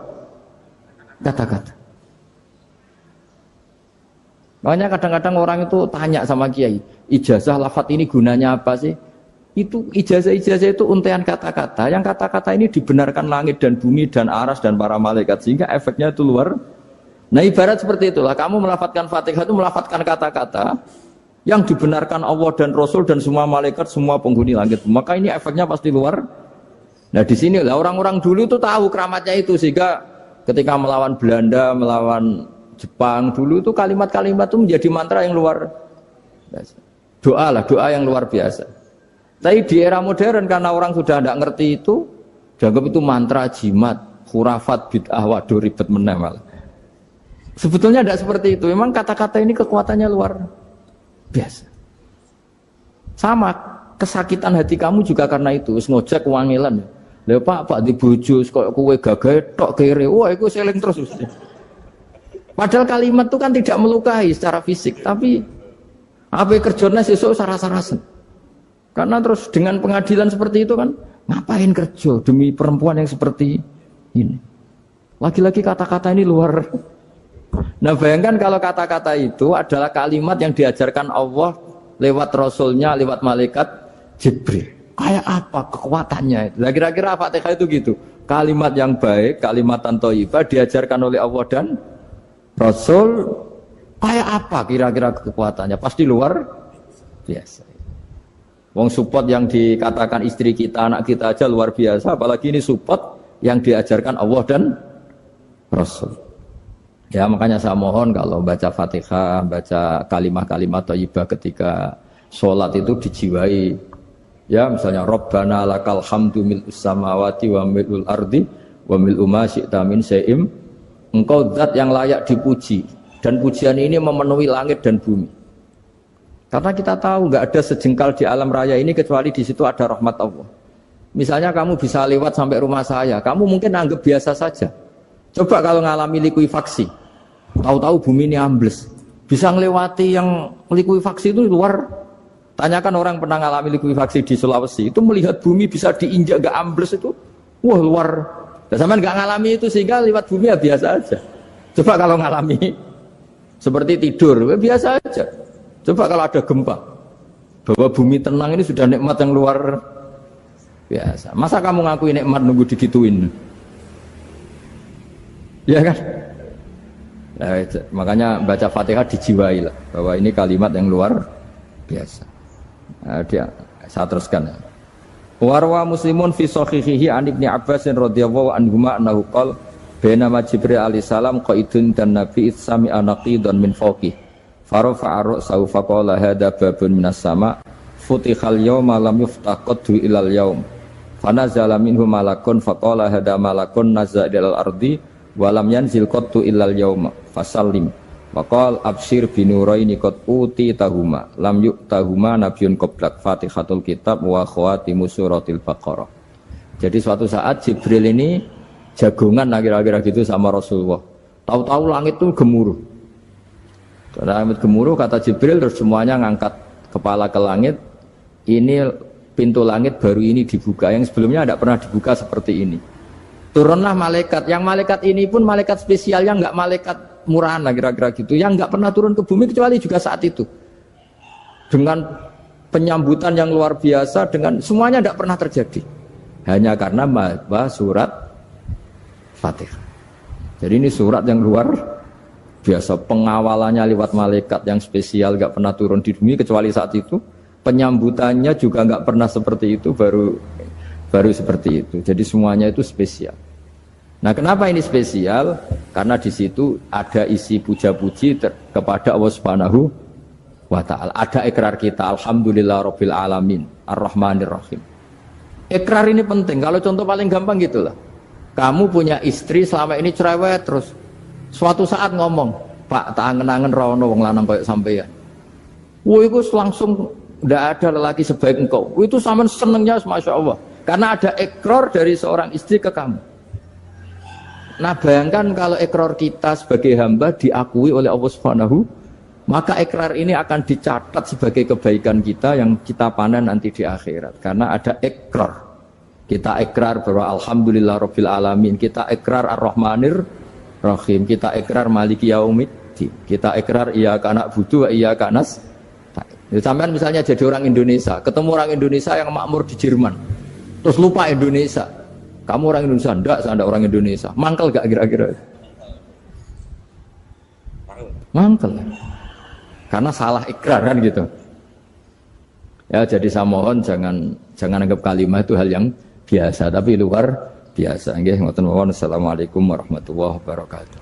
kata-kata. Makanya kadang-kadang orang itu tanya sama kiai, ijazah lafadz ini gunanya apa sih? Itu ijazah-ijazah itu untaian kata-kata. Yang kata-kata ini dibenarkan langit dan bumi dan aras dan para malaikat. Sehingga efeknya itu luar. Nah ibarat seperti itulah, kamu melafadzkan Fatihah itu melafadzkan kata-kata yang dibenarkan Allah dan Rasul dan semua malaikat, semua penghuni langit. Maka ini efeknya pasti luar. Nah di sini lah orang-orang dulu itu tahu keramatnya itu, sehingga ketika melawan Belanda, melawan Jepang dulu itu kalimat-kalimat itu menjadi mantra yang luar biasa. Doa yang luar biasa. Tapi di era modern karena orang sudah tidak ngerti itu, dianggap itu mantra, jimat, khurafat, bid'ah, waduh ribet meneh malah. Sebetulnya tidak seperti itu. Memang kata-kata ini kekuatannya luar biasa. Sama kesakitan hati kamu juga karena itu. Ngojek wangilan. Lha Pak di bojo kok kowe gagah tok kere. Wah, iku seling terus. Padahal kalimat itu kan tidak melukai secara fisik, tapi apa kerjanya sesuk sarasa-rasen. Karena terus dengan pengadilan seperti itu kan, ngapain kerja demi perempuan yang seperti ini? Lagi-lagi kata-kata ini luar. Nah bayangkan kalau kata-kata itu adalah kalimat yang diajarkan Allah lewat Rasulnya, lewat malaikat Jibril. Kayak apa kekuatannya? Nah, kira-kira Fatihah itu gitu. Kalimat yang baik, kalimatan thayyibah diajarkan oleh Allah dan Rasul, kayak apa kira-kira kekuatannya? Pasti luar biasa. Wong support yang dikatakan istri kita, anak kita aja luar biasa, apalagi ini support yang diajarkan Allah dan Rasul. Ya makanya saya mohon kalau baca Fatihah, baca kalimat-kalimat thayyibah ketika sholat itu dijiwai. Ya misalnya Rabbana lakal hamdu mil'us samawati wa mil'ul ardi wa mil'u ma syi'ta min syai'im. Engkau zat yang layak dipuji dan pujian ini memenuhi langit dan bumi. Karena kita tahu nggak ada sejengkal di alam raya ini kecuali di situ ada rahmat Allah. Misalnya kamu bisa lewat sampai rumah saya, kamu mungkin anggap biasa saja. Coba kalau ngalami likuifaksi, tahu-tahu bumi ini ambles, bisa ngelewati yang likuifaksi itu luar. Tanyakan orang pernah ngalami likuifaksi di Sulawesi, itu melihat bumi bisa diinjak nggak ambles itu, wah luar. Sama nggak ngalami itu sehingga lewat bumi ya biasa aja. Coba kalau ngalami seperti tidur, ya biasa aja. Coba kalau ada gempa, bahwa bumi tenang ini sudah nikmat yang luar biasa. Masa kamu ngakui nikmat nunggu digituin? Ya kan? Nah, makanya baca Fatihah dijiwai lah, bahwa ini kalimat yang luar biasa. Nah, saya teruskan. Warwa Muslimun fi sahihihi an Ibnu Abbas radhiyallahu anhuma annahu qala bainama Jibril alaihi salam qaidun dan Nabi itsami anaqidan min fawqi farafa'a ra'sahu faqala hadza babun minas sama futihal yawma lam yuftah qaddu ilal yaum fanazala minhu malakun faqala hadza malakun nazza ilal ardi wa lam yanzil qaddu ilal yauma fasallim waqal absyir binuraini qad uti tahuma lam yu'tahuma nabiyyun qablak Fatihatul kitab wa khawatimu suratil baqarah. Jadi suatu saat Jibril ini jagongan kira-kira gitu sama Rasulullah. Tahu-tahu langit itu gemuruh. Karena langit gemuruh kata Jibril terus semuanya ngangkat kepala ke langit. Ini pintu langit baru ini dibuka, yang sebelumnya tidak pernah dibuka seperti ini. Turunlah malaikat, yang malaikat ini pun malaikat spesial, yang enggak malaikat murahan lah kira-kira gitu, yang enggak pernah turun ke bumi kecuali juga saat itu. Dengan penyambutan yang luar biasa, dengan semuanya enggak pernah terjadi. Hanya karena surat Fatihah. Jadi ini surat yang luar biasa, pengawalannya lewat malaikat yang spesial, enggak pernah turun di bumi kecuali saat itu. Penyambutannya juga enggak pernah seperti itu, baru seperti itu. Jadi semuanya itu spesial. Nah, kenapa ini spesial? Karena di situ ada isi puja-puji kepada Allah Subhanahu wa ta'ala. Ada ikrar kita, alhamdulillah rabbil alamin, ar-rahmanir rahim. Ikrar ini penting. Kalau contoh paling gampang gitulah. Kamu punya istri selama ini cerewet terus. Suatu saat ngomong, "Pak, tak angen-angen rono wong lanang koyo sampeyan." Wah, itu langsung ndak ada lelaki sebaik engkau. Itu sampean senengnya Masya Allah. Karena ada ikrar dari seorang istri ke kamu. Nah bayangkan kalau ikrar kita sebagai hamba diakui oleh Allah Subhanahu, maka ikrar ini akan dicatat sebagai kebaikan kita yang kita panen nanti di akhirat. Karena ada ikrar. Kita ikrar bahwa alhamdulillah rabbil alamin, kita ikrar ar-rahmanir rahim, kita ikrar maliki yaumiddin, kita ikrar iyyaka na'budu wa iyyaka nasta'in. Sampean misalnya jadi orang Indonesia, ketemu orang Indonesia yang makmur di Jerman, terus lupa Indonesia. Kamu orang Indonesia, enggak, saya enggak orang Indonesia. Mangkel gak kira-kira? Mangkel. Karena salah ikrar kan gitu. Ya, jadi saya mohon jangan anggap kalimat itu hal yang biasa, tapi luar biasa. Nggih, ngoten mawon. Assalamualaikum warahmatullahi wabarakatuh.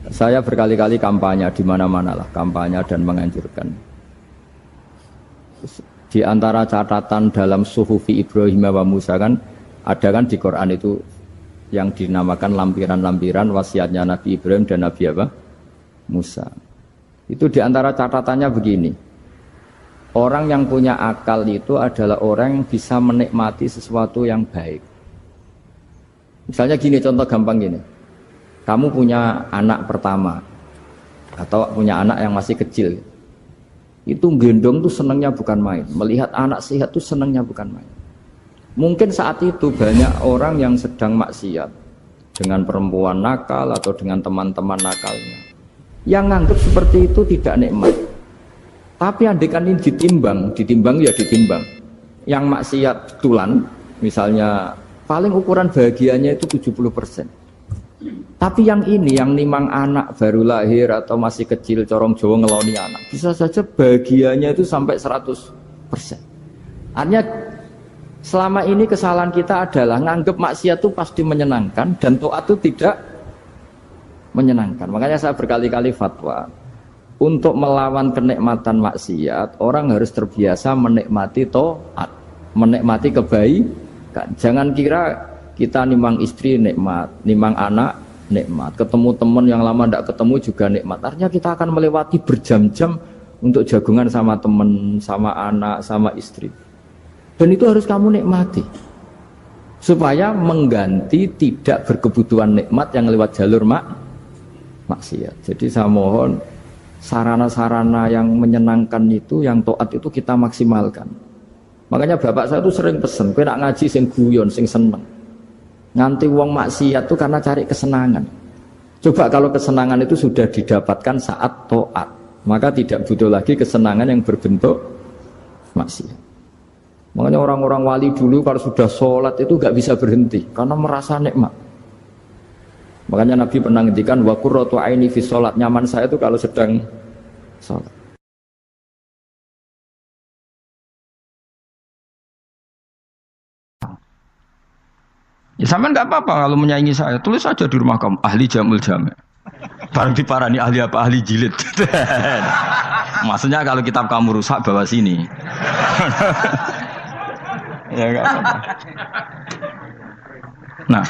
Saya berkali-kali kampanye di mana-mana lah, kampanye dan menganjurkan. Di antara catatan dalam Suhufi Ibrahim wa Musa kan ada kan di Quran itu yang dinamakan lampiran-lampiran wasiatnya Nabi Ibrahim dan Nabi apa? Musa. Itu di antara catatannya begini. Orang yang punya akal itu adalah orang yang bisa menikmati sesuatu yang baik. Misalnya gini, contoh gampang gini. Kamu punya anak pertama atau punya anak yang masih kecil. Itu gendong tuh senangnya bukan main. Melihat anak sehat tuh senangnya bukan main. Mungkin saat itu banyak orang yang sedang maksiat dengan perempuan nakal atau dengan teman-teman nakalnya. Yang nganggap seperti itu tidak nikmat. Tapi andaikan ini ditimbang ya ditimbang. Yang maksiat tulan, misalnya paling ukuran bahagianya itu 70%. Tapi yang ini, yang nimang anak baru lahir atau masih kecil, corong Jawa ngeloni anak, bisa saja bahagianya itu sampai 100%. Artinya selama ini kesalahan kita adalah nganggap maksiat itu pasti menyenangkan dan taat itu tidak menyenangkan. Makanya saya berkali-kali fatwa, untuk melawan kenikmatan maksiat, orang harus terbiasa menikmati taat, menikmati kebaikan. Jangan kira kita nimang istri nikmat, nimang anak nikmat, ketemu teman yang lama tidak ketemu juga nikmat. Artinya kita akan melewati berjam-jam untuk jagungan sama teman, sama anak, sama istri. Dan itu harus kamu nikmati supaya mengganti tidak berkebutuhan nikmat yang lewat jalur maksiat. Jadi saya mohon sarana-sarana yang menyenangkan itu, yang taat itu kita maksimalkan. Makanya bapak saya itu sering pesen, kowe nak ngaji sing guyon, sing seneng. Nganti wong maksiat itu karena cari kesenangan. Coba kalau kesenangan itu sudah didapatkan saat taat, maka tidak butuh lagi kesenangan yang berbentuk maksiat. Makanya orang-orang wali dulu kalau sudah sholat itu gak bisa berhenti karena merasa nikmat. Makanya Nabi pernah ngendikan wa qurratu aini fi sholat, nyaman saya itu kalau sedang sholat. Ya sampean nggak apa-apa kalau menyaingi saya, tulis saja di rumah kamu ahli jamul jami'. Barang diparani ahli apa, ahli jilid. Maksudnya kalau kitab kamu rusak bawa sini. Ya nggak apa-apa. Nah,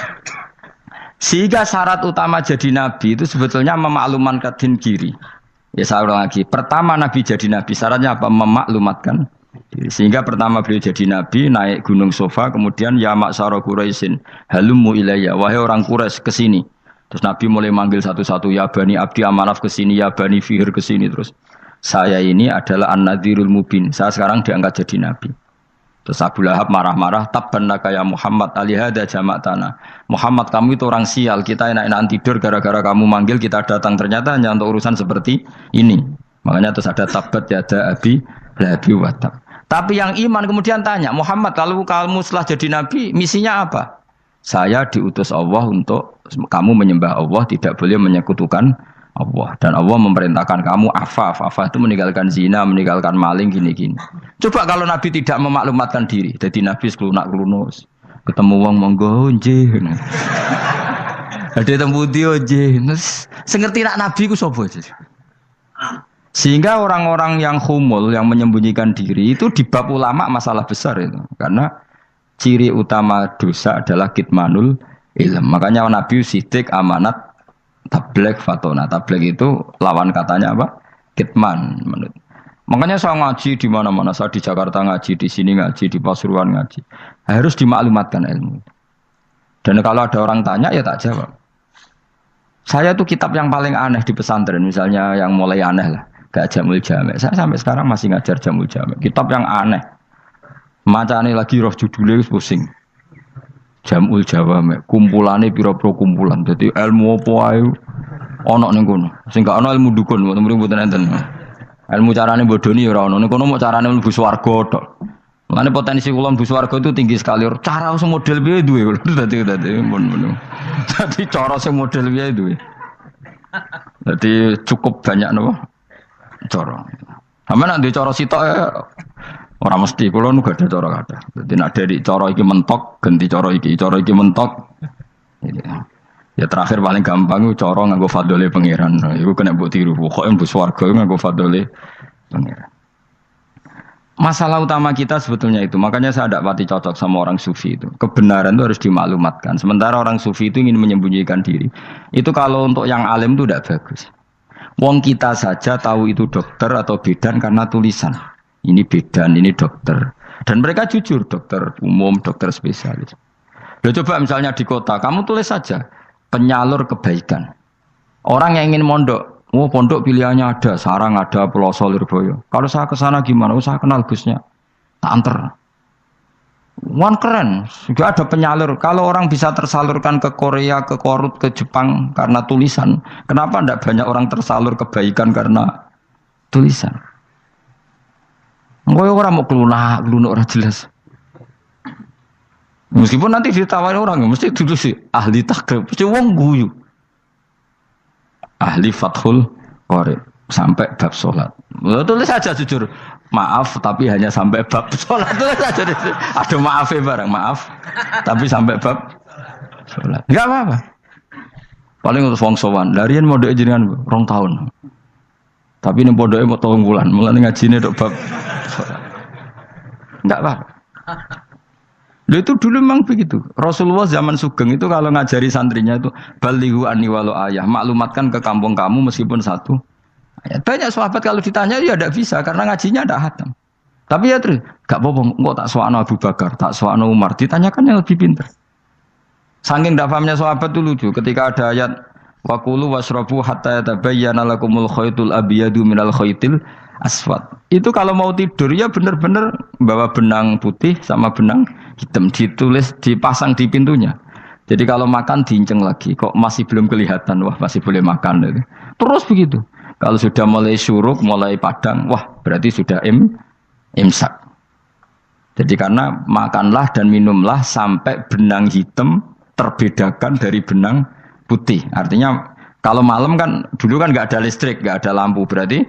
sehingga syarat utama jadi nabi itu sebetulnya memaklumatkan diri. Ya saya ulang lagi. Pertama nabi jadi nabi syaratnya apa? Memaklumatkan diri. Sehingga pertama beliau jadi nabi naik gunung Sofa, kemudian ya maksara Quraisyin halummu ilayya, wahai orang Quraisy kesini. Terus nabi mulai manggil satu-satu, ya bani Abdi Amanaf kesini, ya bani Fihr kesini. Terus saya ini adalah an-nadhirul mubin. Saya sekarang diangkat jadi nabi. Terus Abu Lahab marah-marah, tabban laka ya Muhammad alihada jama'tana. Muhammad kamu itu orang sial, kita enak-enakan tidur gara-gara kamu manggil kita datang, ternyata hanya untuk urusan seperti ini. Makanya terus ada tabat yada abi lahabi watab. Tapi yang iman kemudian tanya, Muhammad kalau kamu setelah jadi nabi misinya apa? Saya diutus Allah untuk kamu menyembah Allah, tidak boleh menyekutukan Allah. Dan Allah memerintahkan kamu afaf. Afaf itu meninggalkan zina, meninggalkan maling, gini-gini. Coba kalau Nabi tidak memaklumatkan diri, jadi Nabi sekelunak-kelunus, ketemu wong monggo nggih. Ada temu dia nggih. Sengerti nak Nabi ku sapa? Sehingga orang-orang yang humul, yang menyembunyikan diri itu di bab ulama masalah besar itu. Karena ciri utama dosa adalah kitmanul ilm. Makanya Nabi sidik amanat tabligh fatona. Tabligh itu lawan katanya apa? Kitman. Makanya saya ngaji di mana-mana. Saya di Jakarta ngaji, di sini ngaji, di Pasuruan ngaji. Harus dimaklumatkan ilmu. Dan kalau ada orang tanya ya tak jawab. Saya tuh kitab yang paling aneh di pesantren, misalnya yang mulai aneh lah, gak Jamul Jami'. Saya sampai sekarang masih ngajar Jamul Jami'. Kitab yang aneh. Macane lagi roh judulnya pusing. Jamul Jawami', kumpulane pira-pira kumpulan. Dadi ilmu apa ae ana ning kono. Sing gak ana ilmu dukun, mboten enten. Ilmu carane bodoni ora ana. Ning kono mok carane mlebu swarga tok. Mane potensi kula mlebu swarga itu tinggi sekali. Cara sing model piye duwe. Dadi mun. Dadi cara sing model piye duwe. Dadi cukup banyak napa? Cara. Sampeyan nek cara sitok ora mesti, kula nu gak ada cara kathah. Dadi nek dari cara iki mentok, ganti cara iki mentok. Ya terakhir paling gampang itu coro nganggo fadole pangeran. Iku kena mbok tiru. Pokoke mbok swarga nganggo fadole pangeran. Masalah utama kita sebetulnya itu. Makanya saya tidak pati cocok sama orang sufi itu. Kebenaran itu harus dimaklumatkan. Sementara orang sufi itu ingin menyembunyikan diri. Itu kalau untuk yang alim itu tidak bagus. Wong kita saja tahu itu dokter atau bidan karena tulisan. Ini bidan, ini dokter. Dan mereka jujur, dokter umum, dokter spesialis. Loh, coba misalnya di kota, kamu tulis saja penyalur kebaikan. Orang yang ingin mondok, pondok pilihannya ada, Sarang ada, Peloso, Lirboyo. Kalau saya ke sana gimana? Saya kenal Gusnya, tak anter. Wan keren, juga ada penyalur. Kalau orang bisa tersalurkan ke Korea, ke Korut, ke Jepang karena tulisan, kenapa tidak banyak orang tersalur kebaikan karena tulisan? Enggak orang mau kelunak orang jelas. Meskipun nanti ditawari orang, mesti dulu sih ahli takrib, mesti wong guyu. Ahli Fathul Qori sampai bab sholat. Tulis saja jujur, maaf tapi hanya sampai bab sholat. Tulis saja, ada maafnya barang, maaf tapi sampai bab sholat. Enggak apa-apa. Paling untuk wong sowan, larian modok jenengan 2 tahun. Tapi ini modoknya mau 3 bulan, mulai ngajine dok bab sholat. Enggak apa-apa. Loh itu dulu memang begitu. Rasulullah zaman Sugeng itu kalau ngajari santrinya itu balighu anni walau ayah, maklumatkan ke kampung kamu meskipun 1 ayat. Banyak sahabat kalau ditanya ya tidak bisa karena ngajinya tidak hatam. Tapi ya terus gak apa-apa, kok tak soal Abu Bakar, tak soal Umar, ditanyakan yang lebih pintar. Saking tidak pahamnya sahabat itu lucu ketika ada ayat wa kulu wasrabu hatta yatabayyana lakumul khaytul abyadu minal khaytil aswad. Itu kalau mau tidur ya benar-benar bawa benang putih sama benang hitam, ditulis dipasang di pintunya. Jadi kalau makan diinceng lagi, kok masih belum kelihatan, wah masih boleh makan. Terus begitu. Kalau sudah mulai syuruk, mulai padang, wah berarti sudah imsak. Jadi karena makanlah dan minumlah sampai benang hitam terbedakan dari benang putih. Artinya kalau malam kan dulu kan nggak ada listrik, nggak ada lampu, berarti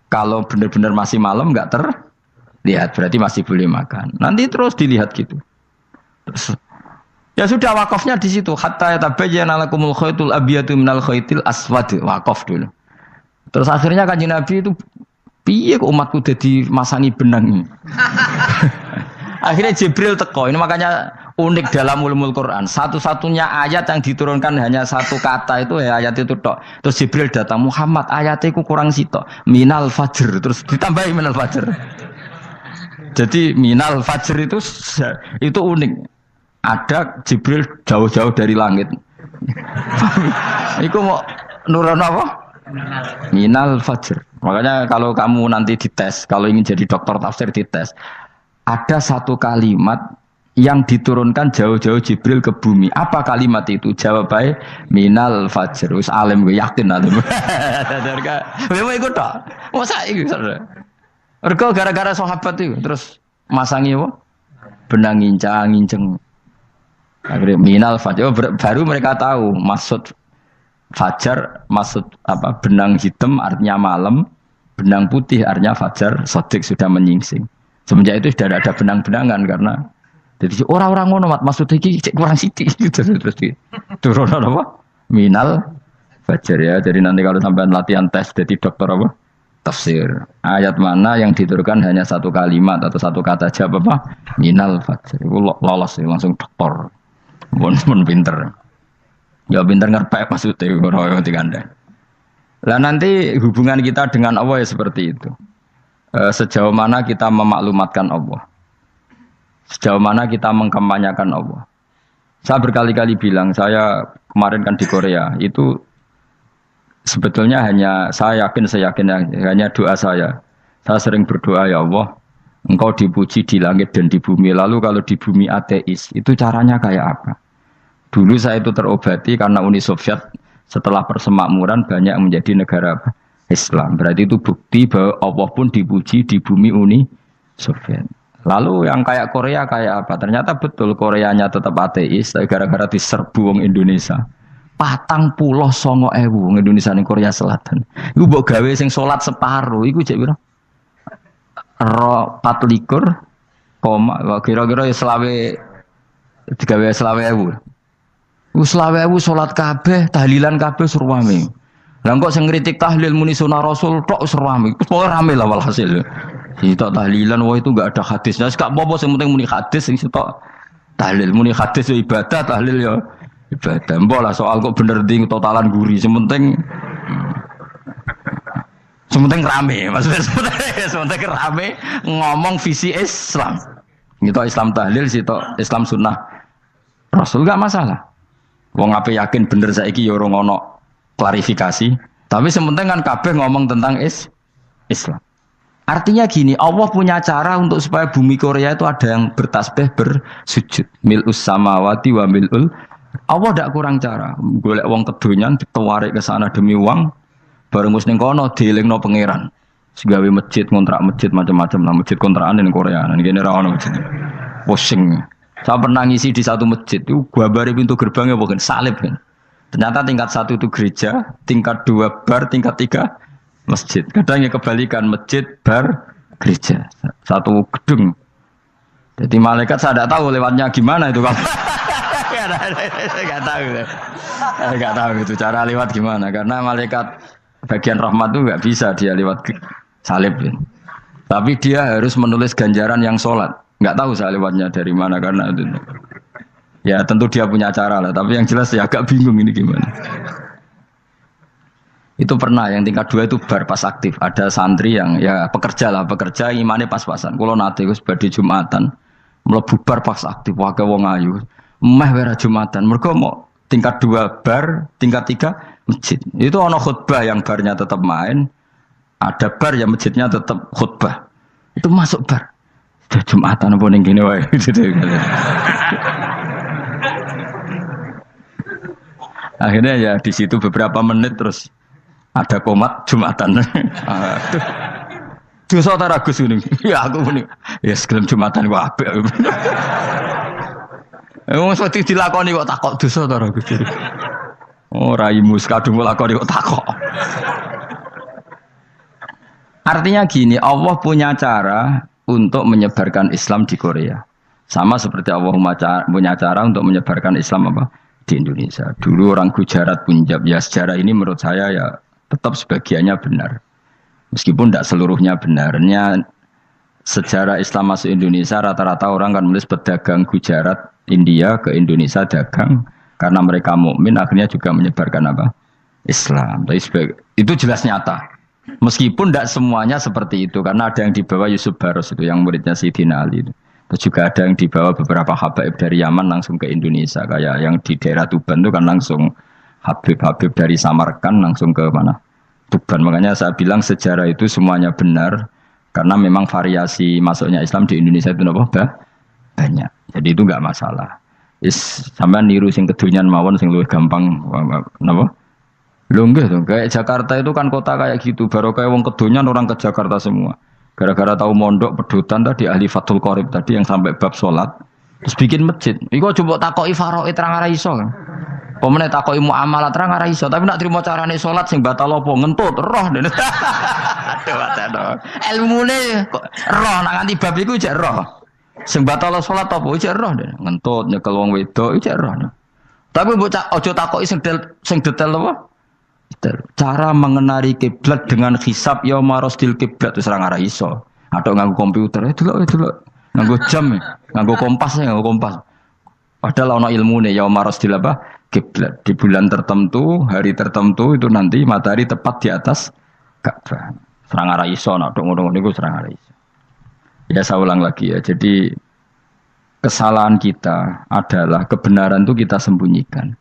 kalau benar-benar masih malam nggak terlihat, berarti masih boleh makan. Nanti terus dilihat gitu. Terus, ya sudah wakafnya di situ. Hatta yatabayyana lakumul khaytul abyadu minal khaytil aswad. Wakaf dulu. Terus akhirnya Kanjeng Nabi itu piye kok umatku dadi masangi benang ini. Akhirnya Jibril teko. Ini makanya unik dalam ulumul Quran. Satu-satunya ayat yang diturunkan hanya 1 kata itu ya ayat itu tok. Terus Jibril datang, Muhammad ayatnya itu kurang sitok. Minal fajr. Terus ditambahi minal fajr. Jadi minal fajr itu unik. Ada Jibril jauh-jauh dari langit. Iku mau nurun apa? Minal fajr. Makanya kalau kamu nanti dites, kalau ingin jadi dokter tafsir dites, ada 1 kalimat yang diturunkan jauh-jauh Jibril ke bumi. Apa kalimat itu? Jawabannya minal fajr. Wis alim gue yakin alim. Memang ikut tak? Masa ikut? Ergo gara-gara sahabat itu terus masangi apa? Benang ngincang. Akhirnya minal fajr. Baru mereka tahu maksud fajar, maksud apa? Benang hitam artinya malam, benang putih artinya fajar. Sodik sudah menyingsing. Semenjak itu sudah ada benang-benangan karena jadi orang-orang ngono maksud iki kurang sithik gitu terus turun apa? Minal fajr ya. Jadi nanti kalau sampai latihan tes jadi dokter apa? Tafsir. Ayat mana yang diturunkan hanya 1 kalimat atau 1 kata jawab apa? Minal fajr. Itu lolos langsung dokter. Pun pinter. Ya pinter ngerpek maksudnya ora digandeng. Lah nanti hubungan kita dengan Allah ya seperti itu. Sejauh mana kita memaklumatkan Allah. Sejauh mana kita mengkampanyakan Allah. Saya berkali-kali bilang, saya kemarin kan di Korea, itu sebetulnya saya yakin hanya doa saya. Saya sering berdoa, ya Allah, Engkau dipuji di langit dan di bumi. Lalu kalau di bumi ateis, itu caranya kayak apa? Dulu saya itu terobati karena Uni Soviet setelah persemakmuran banyak menjadi negara Islam. Berarti itu bukti bahwa Allah pun dipuji di bumi Uni Soviet. Lalu yang kayak Korea kayak apa? Ternyata betul Koreanya tetap ateis, tapi gara-gara diserbu wong Indonesia. 49.000 wong Indonesia ning Korea Selatan. Iku mbok gawe sing salat separuh, iku cek piro? 24, kira-kira ya selawe digawe 20.000. Wis 20.000 salat kabeh, tahlilan kabeh surwame. Lah kok sing ngritik tahlil muni sunah Rasul tok surwame. Pokoke rame lah walhasil. Sitok tahlilan wah itu enggak ada hadisnya. Gak apa-apa sing penting muni hadis sing sitok tahlil muni hadis ya ibadah, tahlil ya ibadah. Mbok lah soal kok bener ding totalan guri, sementing rame, maksudnya sementing rame ngomong visi Islam. Gitu Islam tahlil, sitok Islam sunnah Rasul gak masalah. Wong ape yakin bener saiki ya ora ono klarifikasi, tapi sementing kan kabeh ngomong tentang Islam. Artinya gini, Allah punya cara untuk supaya bumi Korea itu ada yang bertasbih bersujud. Mil'us samawati wa mil'ul. Allah tidak kurang cara. Golek wong kedonyan ditawarik ke sana demi uang. Bareng wis ning kono dielingno pangeran. Segawe masjid, kontrak masjid macam-macam lah, masjid kontrakan ning Korea. Nang kene ra ono masjid. Pusing. Saya pernah ngisi di satu masjid itu gambare pintu gerbangnya bukan salib kan. Ternyata tingkat 1 itu gereja, tingkat 2 bar, tingkat 3 masjid. Kadang ya kebalikan, masjid, bar, gereja. Satu gedung. Jadi malaikat saya tidak tahu lewatnya gimana itu. Enggak tahu itu cara lewat gimana. Karena malaikat bagian rahmat itu enggak bisa dia lewat salib. Tapi dia harus menulis ganjaran yang sholat. Enggak tahu saya lewatnya dari mana karena itu. Ya tentu dia punya cara lah. Tapi yang jelas ya agak bingung ini gimana. Itu pernah yang tingkat 2 itu bar pas aktif. Ada santri yang ya pekerja imane pas-pasan. Kulo nate wis badhe Jumatan, mlebu bar pas aktif wae wong ayu. Meh ora Jumatan. Mergo mau tingkat 2 bar, tingkat 3 masjid. Itu ono khutbah yang barnya tetap main, ada bar yang masjidnya tetap khutbah. Itu masuk bar. Sudah Jumatan apa ning kene wae. Akhirnya ya di situ beberapa menit terus ada komat Jumatan. Dosa ta Gus ini. Ya aku muni. Ya segelem Jumatan kok apik. Wong seperti dilakoni kok takok dosa ta Gus. Oh raimu kadung lakoni kok takok. Artinya gini, Allah punya cara untuk menyebarkan Islam di Korea. Sama seperti Allah punya cara untuk menyebarkan Islam apa? Di Indonesia. Dulu orang Gujarat, Punjab, ya sejarah ini menurut saya ya tetap sebagiannya benar. Meskipun tidak seluruhnya benarnya sejarah Islam masuk Indonesia rata-rata orang kan menulis pedagang Gujarat, India ke Indonesia dagang karena mereka mukmin akhirnya juga menyebarkan apa? Islam. Itu jelas nyata. Meskipun tidak semuanya seperti itu karena ada yang dibawa Yusuf Baros itu yang muridnya Sayyidina Ali itu. Terus juga ada yang dibawa beberapa habaib dari Yaman langsung ke Indonesia kayak yang di daerah Tuban itu kan langsung Habib-habib dari Samarkand langsung ke mana? Tuban. Makanya saya bilang sejarah itu semuanya benar karena memang variasi masuknya Islam di Indonesia itu banyak. Jadi itu enggak masalah. Sampean niru sing kedonyan mawon sing luwih gampang napa? Lho nggih to, kayak Jakarta itu kan kota kayak gitu, baru kayak wong kedonyan orang ke Jakarta semua. Gara-gara tahu mondok pedutan tadi ahli Fathul Qorib tadi yang sampai bab salat terus bikin masjid. Iku coba takoki faraid terang ora iso kan. Pemene takoki muamalah terang ora iso, tapi nak trimo carane salat sing batal apa ngentut roh. Aduh. Ilmune kok roh nak nganti bab iku jek roh. Sing batal salat apa jek roh ngentut nyekel wong wedok jek roh. Tapi mbok aja takoki sing detail apa? Cara mengenali kiblat dengan hisab ya marosdil kiblat wis ora ngara iso. Atok nganggo komputer itu lho. Nganggo jam, nganggo kompas. Padahal ana ilmune ya marosdil apa? Kiblat. Di bulan tertentu, hari tertentu itu nanti matahari tepat di atas Ka'bah. Ora ngara iso nek ngono niku ora ngara iso. Ya saya ulang lagi ya. Jadi kesalahan kita adalah kebenaran itu kita sembunyikan.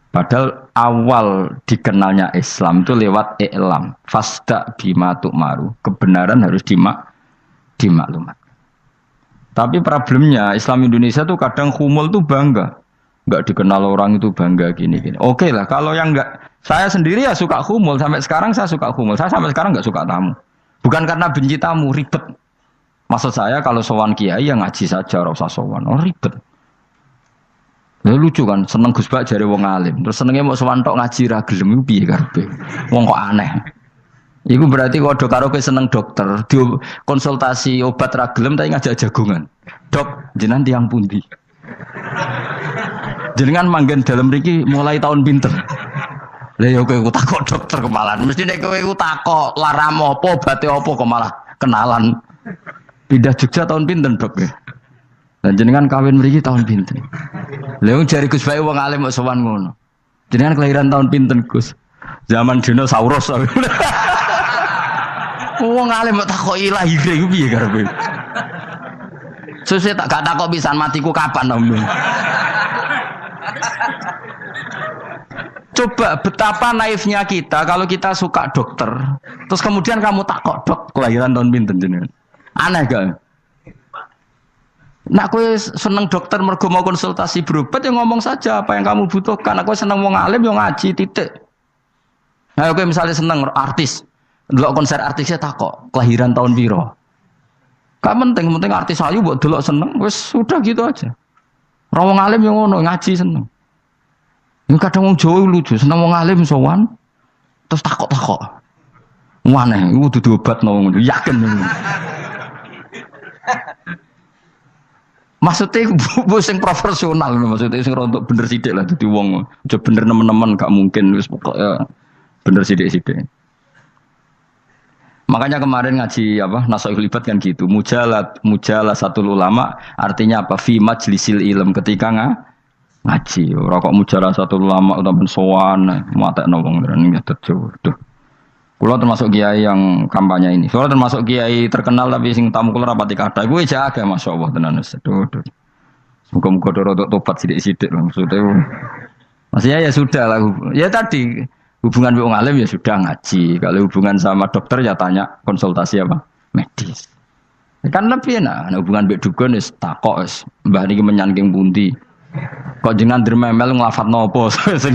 Padahal awal dikenalnya Islam itu lewat i'lam, fasda bima tu'maru. Kebenaran harus dimaklumat. Tapi problemnya Islam Indonesia tuh kadang humul tuh bangga. Enggak dikenal orang itu bangga gini. Oke lah, kalau yang enggak, saya sendiri ya suka humul. Sampai sekarang saya suka humul. Saya sampai sekarang enggak suka tamu. Bukan karena benci tamu, ribet. Maksud saya kalau sowan kiai yang ngaji saja, ora usah sowan. Oh ribet. Ya lucu kan, seneng Gus Bak jare wong alim. Terus senenge mau sowan tok ngaji ra gelem iku piye karepe? Wong kok aneh. Iku berarti kok karo kowe seneng dokter, konsultasi obat ra gelem tapi ngajak jagongan. Dok, jenengan tiyang pundi? jenengan manggen dalam mriki mulai tahun pinten? Lah ya kowe takok dokter kemalan. Mesti nek kowe takok laram apa, obate apa kok malah kenalan. Pindah Jogja tahun pinten, Dok? Lan jenengan kawin mriki tahun pinten? Lah wong jare Gus Bae wong alim kok sowan ngono. Jenengan kelahiran tahun pinten, Gus? Zaman dinosaurus. Wong alim kok takoki lahire iku piye karepe? Sesuk tak gak takok pisan matiku kapan, Om. Coba betapa naifnya kita kalau kita suka dokter, terus kemudian kamu takok, Dok, kelahiran tahun pinten jenengan? Aneh gak? Nak kowe seneng dokter mergo mau konsultasi berobat ya ngomong saja apa yang kamu butuhkan. Aku seneng wong alim yo ngaji titik. Nah, kowe misalnya seneng artis, delok konser artisnya takok, kelahiran tahun piro? Gak penting artis ayu mbok delok seneng, wis sudah gitu aja. Ora wong alim yo ngono, ngaji seneng. Ini kadang wong Jawa lucu, seneng wong alim sowan terus takok-takok. Waneh, iku dudu obatno ngono, yakin. Maksudnya sing profesional, maksudnya sing rontok bener sithik lah dadi wong. Aja bener nemen-nemen gak mungkin wis pokoke bener sithik-sithik. Makanya kemarin ngaji apa Nasaihul Ibad kan gitu. Mujalah satu ulama artinya apa? Fi majlisil ilm ketika ngaji. Ora kok mujalah satu ulama utawa sowan matekno wong ngene nyatet Jawa. Kula termasuk kiai yang kampanye ini. Soalnya termasuk kiai terkenal tapi sing tamu kula rapati kathah. Iku jaga masyaallah tenan wis. Muga-muga rodok tobat sithik-sithik maksudnya. Maksudnya ya sudah lah. Ya tadi hubungan wong alim ya sudah ngaji. Kalau hubungan sama dokter ya tanya konsultasi apa? Medis. Kan lebih enak. Hubungan mbek dukun wis takok wis. Mbah niki menyangking pundi? Kok jenengan dermemel nglafadzno apa sing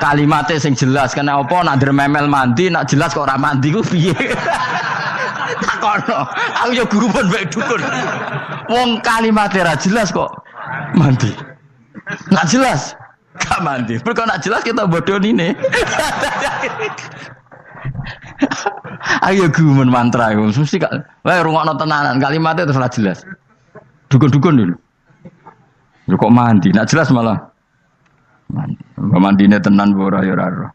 kalimate sing jelas kena apa nak dermemel mandi nak jelas kok ora mandi ku piye takono aku yo guru pun mbek dukun wong kalimate ra jelas kok mandi nak jelas gak mandi mergo nak jelas kita bodoni ne ayo guru mantra iku mesti gak wae rungokno tenanan kalimate terus ora jelas dukun-dukun dulu kok mandi, nak jelas malah mandine tenan ora ya ora.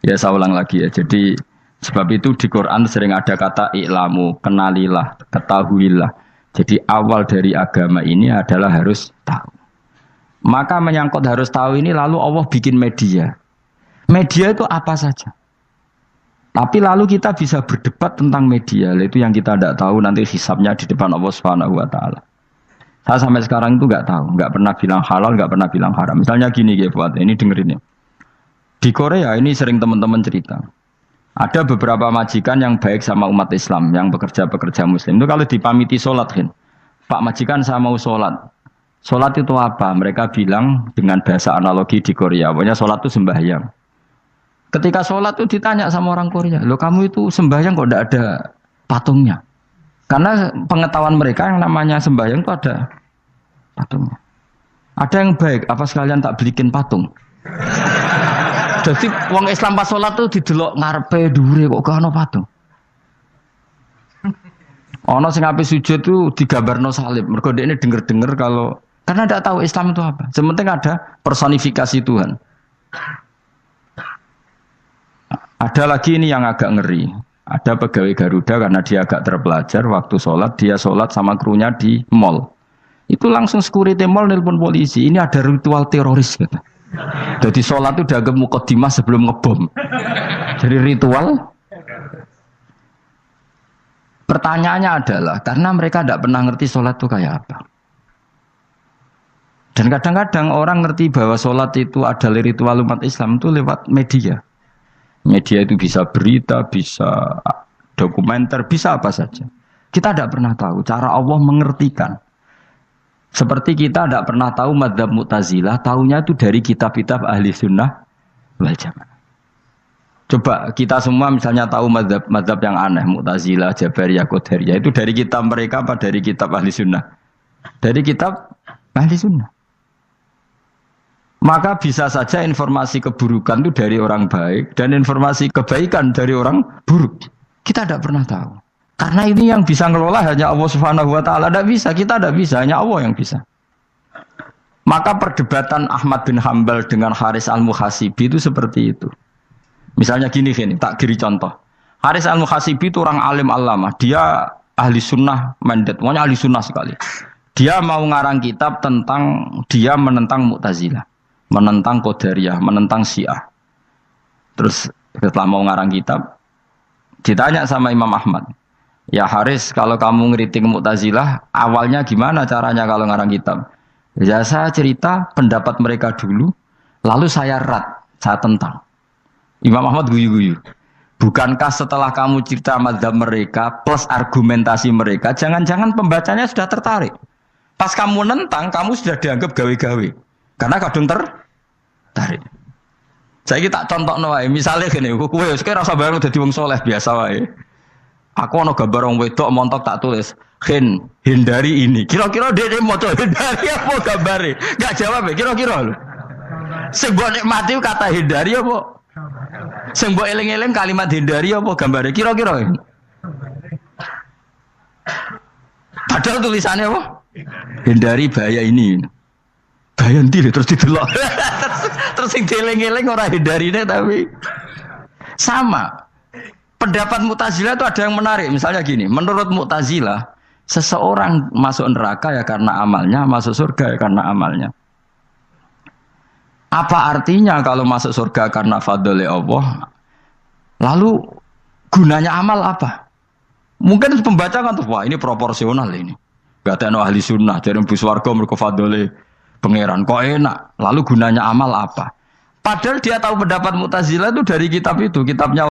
Ya saya ulang lagi ya. Jadi sebab itu di Quran sering ada kata i'lamu, kenalilah, ketahuilah. Jadi awal dari agama ini adalah harus tahu. Maka menyangkut harus tahu ini lalu Allah bikin media. Media itu apa saja. Tapi lalu kita bisa berdebat tentang media. Itu yang kita tidak tahu nanti hisabnya di depan Allah Subhanahu wa taala. Saya sampai sekarang itu nggak tahu, nggak pernah bilang halal, nggak pernah bilang haram. Misalnya gini, buat ini dengerin ya. Di Korea ini sering teman-teman cerita. Ada beberapa majikan yang baik sama umat Islam, yang bekerja Muslim. Itu kalau dipamiti sholat, kan, Pak majikan saya mau sholat. Sholat itu apa? Mereka bilang dengan bahasa analogi di Korea. Pokoknya sholat itu sembahyang. Ketika sholat itu ditanya sama orang Korea, loh kamu itu sembahyang kok tidak ada patungnya? Karena pengetahuan mereka yang namanya sembahyang itu ada patungnya. Ada yang baik, apa sekalian tak belikin patung? Jadi wong Islam pas sholat tuh didelok ngarepe dure kok gak ono patung. Ono sing ape sujud tuh digambarno salib. Mergo dekne denger-denger kalau karena tidak tahu Islam itu apa. Sementing ada personifikasi Tuhan. Ada lagi ini yang agak ngeri. Ada pegawai Garuda karena dia agak terpelajar waktu sholat, dia sholat sama krunya di mall. Itu langsung security mall nelpon polisi, ini ada ritual teroris gitu. Jadi sholat itu dianggap mukadimah sebelum ngebom. Jadi ritual. Pertanyaannya adalah, karena mereka tidak pernah ngerti sholat itu kayak apa. Dan kadang-kadang orang ngerti bahwa sholat itu adalah ritual umat Islam itu lewat media. Media itu bisa berita, bisa dokumenter, bisa apa saja. Kita tidak pernah tahu cara Allah mengertikan. Seperti kita tidak pernah tahu madzhab Mu'tazilah, tahunya itu dari kitab-kitab ahli sunnah wal jamaah. Coba kita semua misalnya tahu madzhab yang aneh, Mu'tazilah, Jabariyah, Qadariyah, itu dari kitab mereka apa dari kitab ahli sunnah? Dari kitab ahli sunnah. Maka bisa saja informasi keburukan itu dari orang baik dan informasi kebaikan dari orang buruk. Kita tidak pernah tahu. Karena ini yang bisa ngelola hanya Allah Subhanahu wa taala. Tidak bisa, kita tidak bisa, hanya Allah yang bisa. Maka perdebatan Ahmad bin Hambal dengan Haris al-Muhasibi itu seperti itu. Misalnya gini, tak kiri contoh. Haris al-Muhasibi itu orang alim alama. Dia ahli sunnah mandat. Pokoknya ahli sunnah sekali. Dia mau ngarang kitab tentang, dia menentang Mu'tazilah. Menentang Qadariyah, menentang Syiah. Terus setelah mau ngarang kitab, ditanya sama Imam Ahmad. Ya Haris, kalau kamu ngeritik Mu'tazilah, awalnya gimana caranya kalau ngarang kitab? Ya saya cerita pendapat mereka dulu, lalu saya saya tentang. Imam Ahmad guyu-guyu. Bukankah setelah kamu cerita mazhab mereka plus argumentasi mereka, jangan-jangan pembacanya sudah tertarik. Pas kamu nentang, kamu sudah dianggap gawe-gawe. Karena kadung tertarik. Saya kita contoh wae, misalnya gini, kowe sekarang rasa bareng dadi wong soleh biasa wae. Aku ana gambar wong wedok montok tak tulis, hindari ini. Kira-kira dia moco hindari apa gambare? Enggak jawab ya, kira-kira lho. Sing mbok nikmati kata hindari apa? Sing mbok eling-eling kalimat hindari apa gambare? Kira-kira. Padahal tulisannya apa? Hindari bahaya ini. Bahaya ndi terus didelok. Terus sing dieling-eling ora hindarine tapi sama. Pendapat Mu'tazilah itu ada yang menarik. Misalnya gini, menurut Mu'tazilah, seseorang masuk neraka ya karena amalnya, masuk surga ya karena amalnya. Apa artinya kalau masuk surga karena fadl Allah? Lalu gunanya amal apa? Mungkin pembaca kan tuh, wah ini proporsional ini. Gak ada ahli sunnah, jadi bus warga mereka fadl pangeran. Kok enak? Lalu gunanya amal apa? Padahal dia tahu pendapat Mu'tazilah itu dari kitab itu, kitabnya